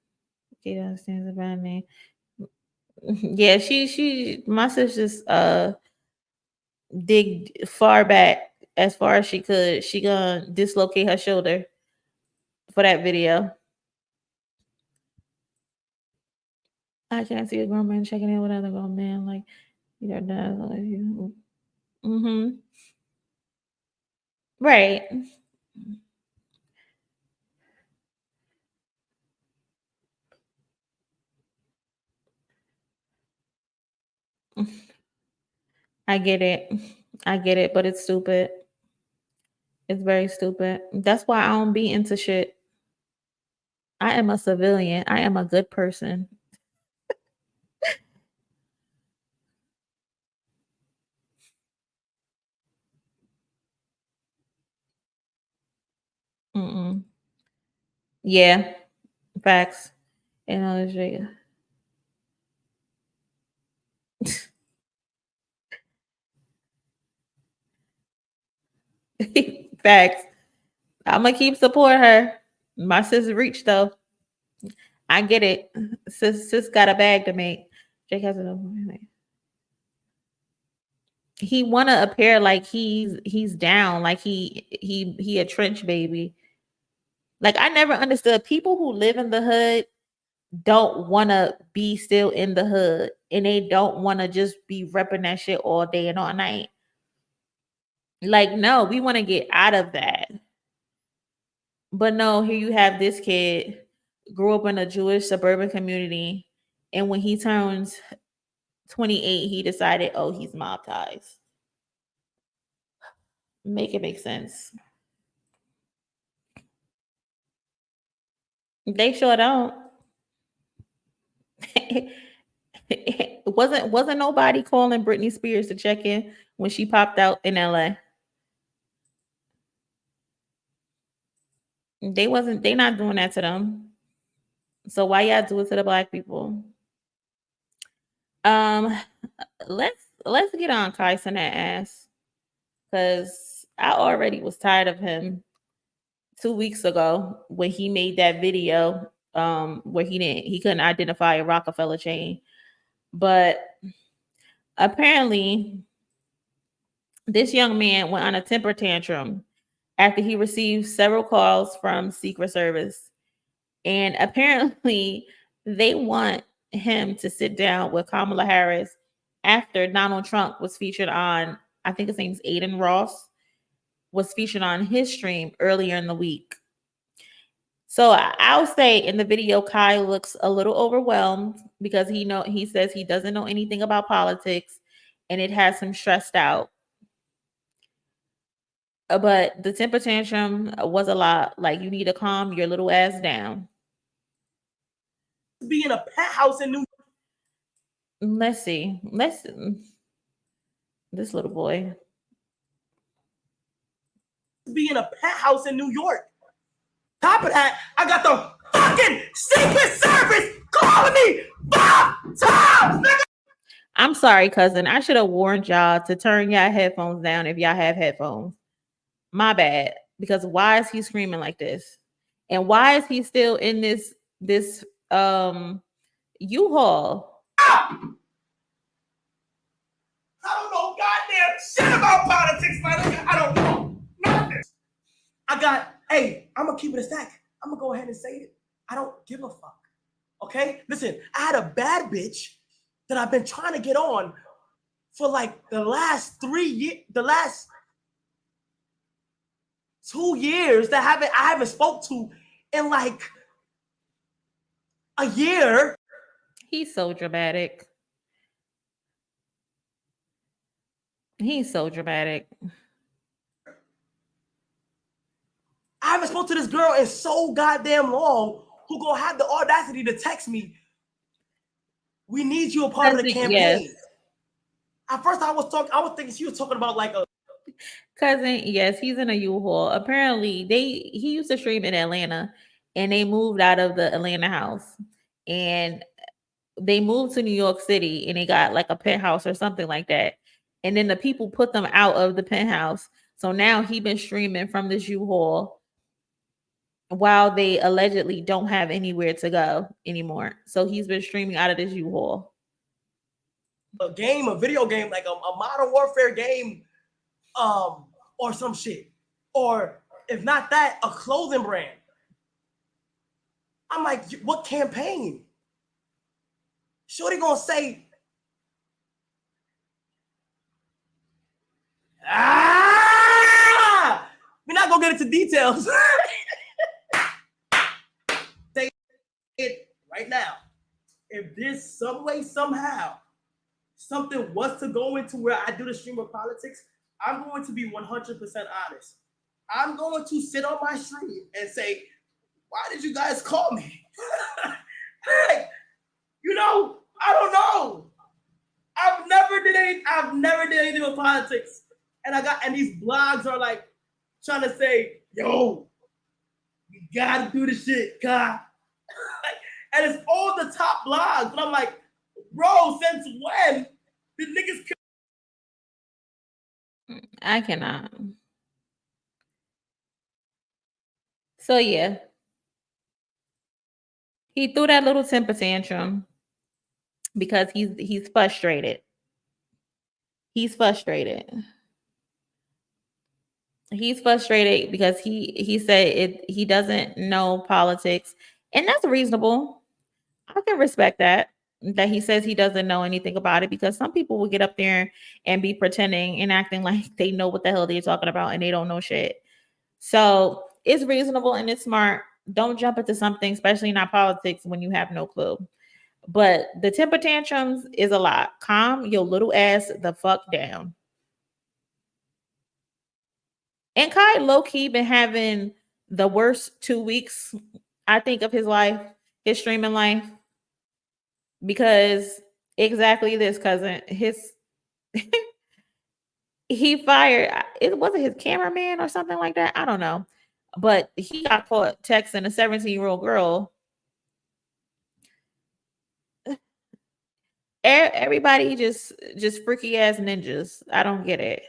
A: She understands about me. Yeah, she my sister's dig far back as far as she could. She gonna dislocate her shoulder for that video. I can't see a grown man checking in with other grown man like you know. Mm-hmm. Right. I get it, but it's stupid. It's very stupid. That's why I don't be into shit. I am a civilian. I am a good person. Mm-mm. Yeah, facts. And all this shit. Facts. I'm gonna keep supporting her. My sis reached though. I get it. Sis got a bag to make. Jake has a. He wanna appear like he's down, like he a trench baby. Like I never understood people who live in the hood don't want to be still in the hood and they don't want to just be repping that shit all day and all night. Like, no, we want to get out of that. But no, here you have this kid grew up in a Jewish suburban community, and when he turns 28, he decided, oh, he's mob ties. Make it make sense. They sure don't. wasn't nobody calling Britney Spears to check in when she popped out in LA. They not doing that to them. So why y'all do it to the black people? Let's get on Cenat ass. Cause I already was tired of him 2 weeks ago when he made that video where he couldn't identify a Rockefeller chain. But apparently this young man went on a temper tantrum after he received several calls from Secret Service. And apparently they want him to sit down with Kamala Harris after Donald Trump was featured on, I think his name's Aiden Ross, was featured on his stream earlier in the week. So I'll say in the video, Kai looks a little overwhelmed because he says he doesn't know anything about politics and it has him stressed out. But the temper tantrum was a lot. Like, you need to calm your little ass down.
R: Be in a penthouse in New York.
A: Let's see. This little boy.
R: Be in a penthouse in New York. Top of that, I got the fucking Secret Service calling me 5 times, nigga.
A: I'm sorry, cousin. I should have warned y'all to turn y'all headphones down if y'all have headphones. My bad. Because why is he screaming like this? And why is he still in this this U-Haul.
R: I don't know goddamn shit about politics, man. I don't know nothing. Hey, I'm gonna keep it a stack. I'm gonna go ahead and say it. I don't give a fuck. Okay? Listen, I had a bad bitch that I've been trying to get on for like the last 3 years, the last 2 years that I haven't spoke to in like a year.
A: He's so dramatic. He's so dramatic.
R: I haven't spoke to this girl in so goddamn long who gonna have the audacity to text me, we need you a part of the campaign. Yes. At first I was thinking she was talking about like a
A: cousin. Yes, he's in a U-Haul. Apparently he used to stream in Atlanta and they moved out of the Atlanta house and they moved to New York City and they got like a penthouse or something like that. And then the people put them out of the penthouse. So now he been streaming from this U-Haul while they allegedly don't have anywhere to go anymore. So he's been streaming out of this U-Haul.
R: A video game, like a Modern Warfare game, or some shit. Or if not that, a clothing brand. I'm like, what campaign? Shorty gonna say, we're not gonna get into details. Say it right now. If there's some way, somehow, something was to go into where I do the stream of politics, I'm going to be 100% honest. I'm going to sit on my stream and say, why did you guys call me? Hey, I don't know. I've never did anything with politics. And these blogs are like trying to say, yo, we gotta do this shit, God. And it's all the top blogs. But I'm like, bro, since when did niggas
A: I cannot. So yeah. He threw that little temper tantrum because he's frustrated. He's frustrated. He's frustrated because he said he doesn't know politics, and that's reasonable. I can respect that he says he doesn't know anything about it, because some people will get up there and be pretending and acting like they know what the hell they're talking about and they don't know shit. So it's reasonable and it's smart. Don't jump into something, especially not politics, when you have no clue. But the temper tantrums is a lot. Calm your little ass the fuck down. And Kai low-key been having the worst 2 weeks, I think, of his life, his streaming life. Because exactly this, cousin. He fired, it wasn't his cameraman or something like that. I don't know. But he got caught texting a 17-year-old girl. Everybody just freaky ass ninjas. I don't get it.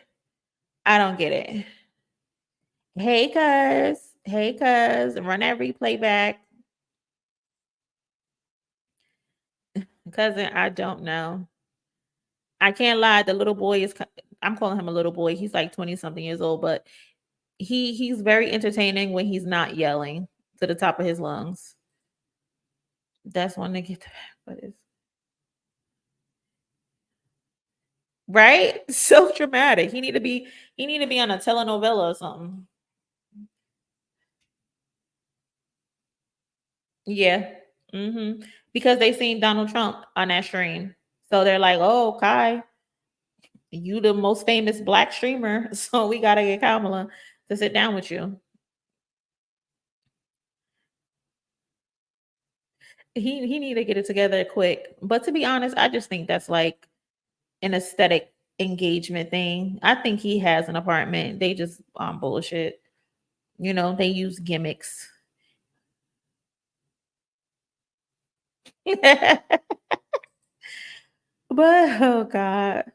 A: Hey, cuz, run that replay back. Cousin, I don't know. I can't lie. The little boy I'm calling him a little boy. He's like 20 something years old, but he's very entertaining when he's not yelling to the top of his lungs. That's one to get to, but it's right. So dramatic. He need to be on a telenovela or something. Yeah. Because they seen Donald Trump on that stream. So they're like, oh, Kai, you the most famous black streamer. So we got to get Kamala to sit down with you. He need to get it together quick. But to be honest, I just think that's like an aesthetic engagement thing. I think he has an apartment. They just bullshit. They use gimmicks. But oh God.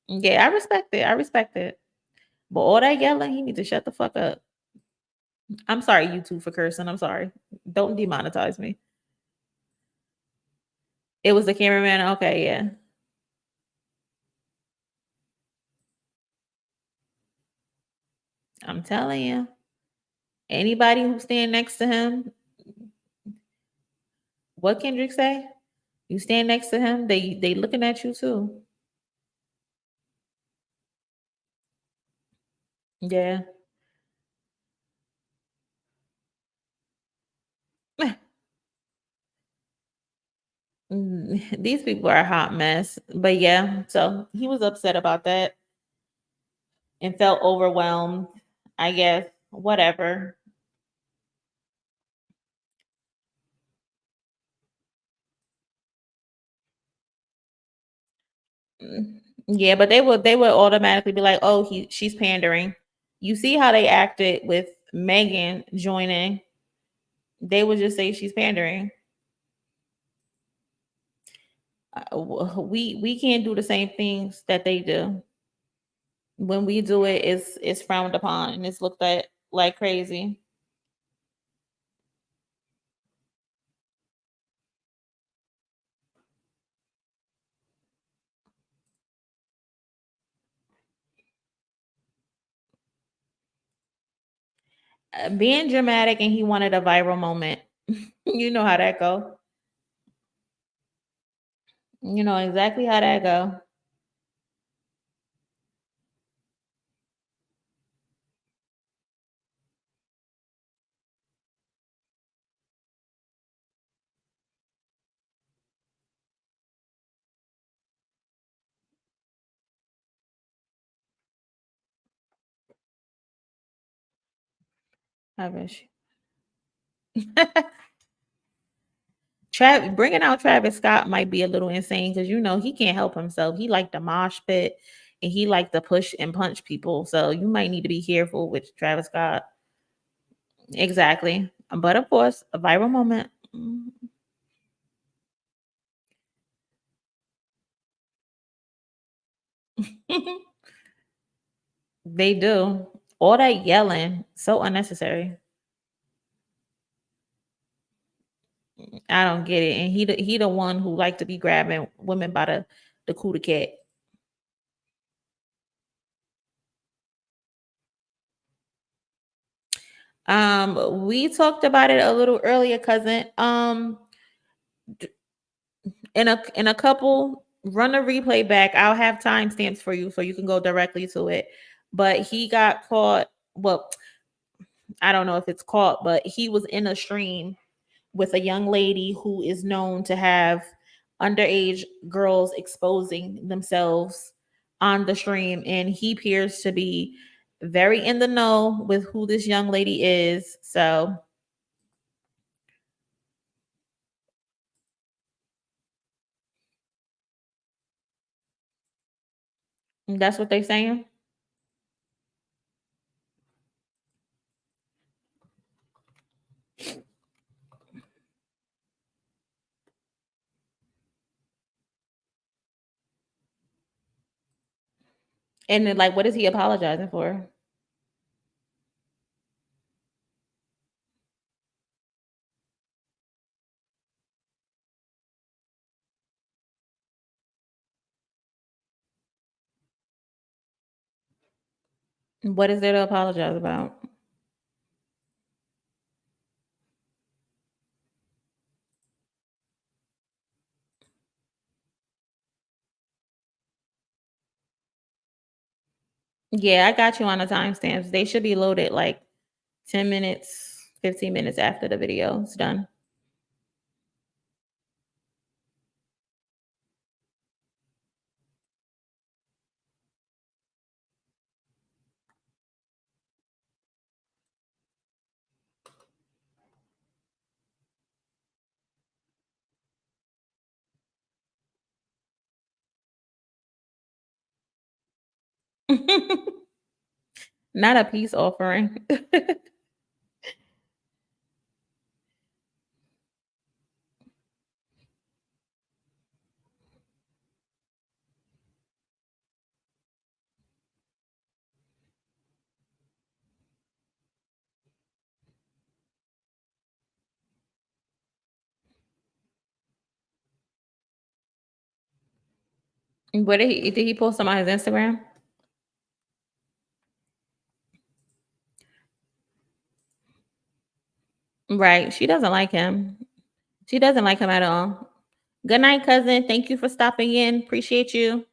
A: Yeah, I respect it. But all that yelling, he needs to shut the fuck up. I'm sorry, YouTube, for cursing. I'm sorry. Don't demonetize me. It was the cameraman. Okay, yeah. I'm telling you. Anybody who stand next to him, what Kendrick say? You stand next to him, they looking at you too. Yeah. These people are a hot mess. But yeah, so he was upset about that and felt overwhelmed, I guess. Whatever. Yeah, but they would automatically be like, "Oh, she's pandering." You see how they acted with Megan joining? They would just say she's pandering. We can't do the same things that they do. When we do it, it's frowned upon and it's looked at like crazy. Being dramatic and he wanted a viral moment. You know how that go. You know exactly how that go. I wish. Bringing out Travis Scott might be a little insane because you know he can't help himself. He like the mosh pit and he like to push and punch people. So you might need to be careful with Travis Scott. Exactly. But of course, a viral moment. They do. All that yelling, so unnecessary. I don't get it. And he the one who like to be grabbing women by the cootie cat. We talked about it a little earlier, cousin. In a couple, run a replay back. I'll have timestamps for you so you can go directly to it. But he got caught. Well, I don't know if it's caught, but he was in a stream with a young lady who is known to have underage girls exposing themselves on the stream, and he appears to be very in the know with who this young lady is. So that's what they're saying. And then, like, what is he apologizing for? What is there to apologize about? Yeah, I got you on the timestamps. They should be loaded like 10 minutes, 15 minutes after the video is done. Not a peace offering. What did he post them on his Instagram? Right. She doesn't like him. She doesn't like him at all. Good night, cousin. Thank you for stopping in. Appreciate you.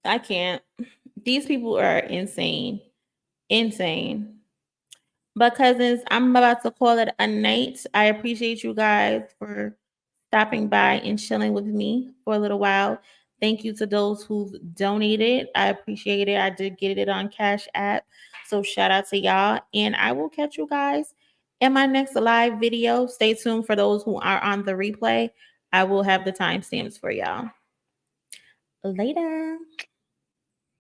A: I can't. These people are insane. Insane. But cousins, I'm about to call it a night. I appreciate you guys for stopping by and chilling with me for a little while. Thank you to those who've donated. I appreciate it. I did get it on Cashapp. So shout out to y'all. And I will catch you guys in my next live video. Stay tuned for those who are on the replay. I will have the timestamps for y'all. Later.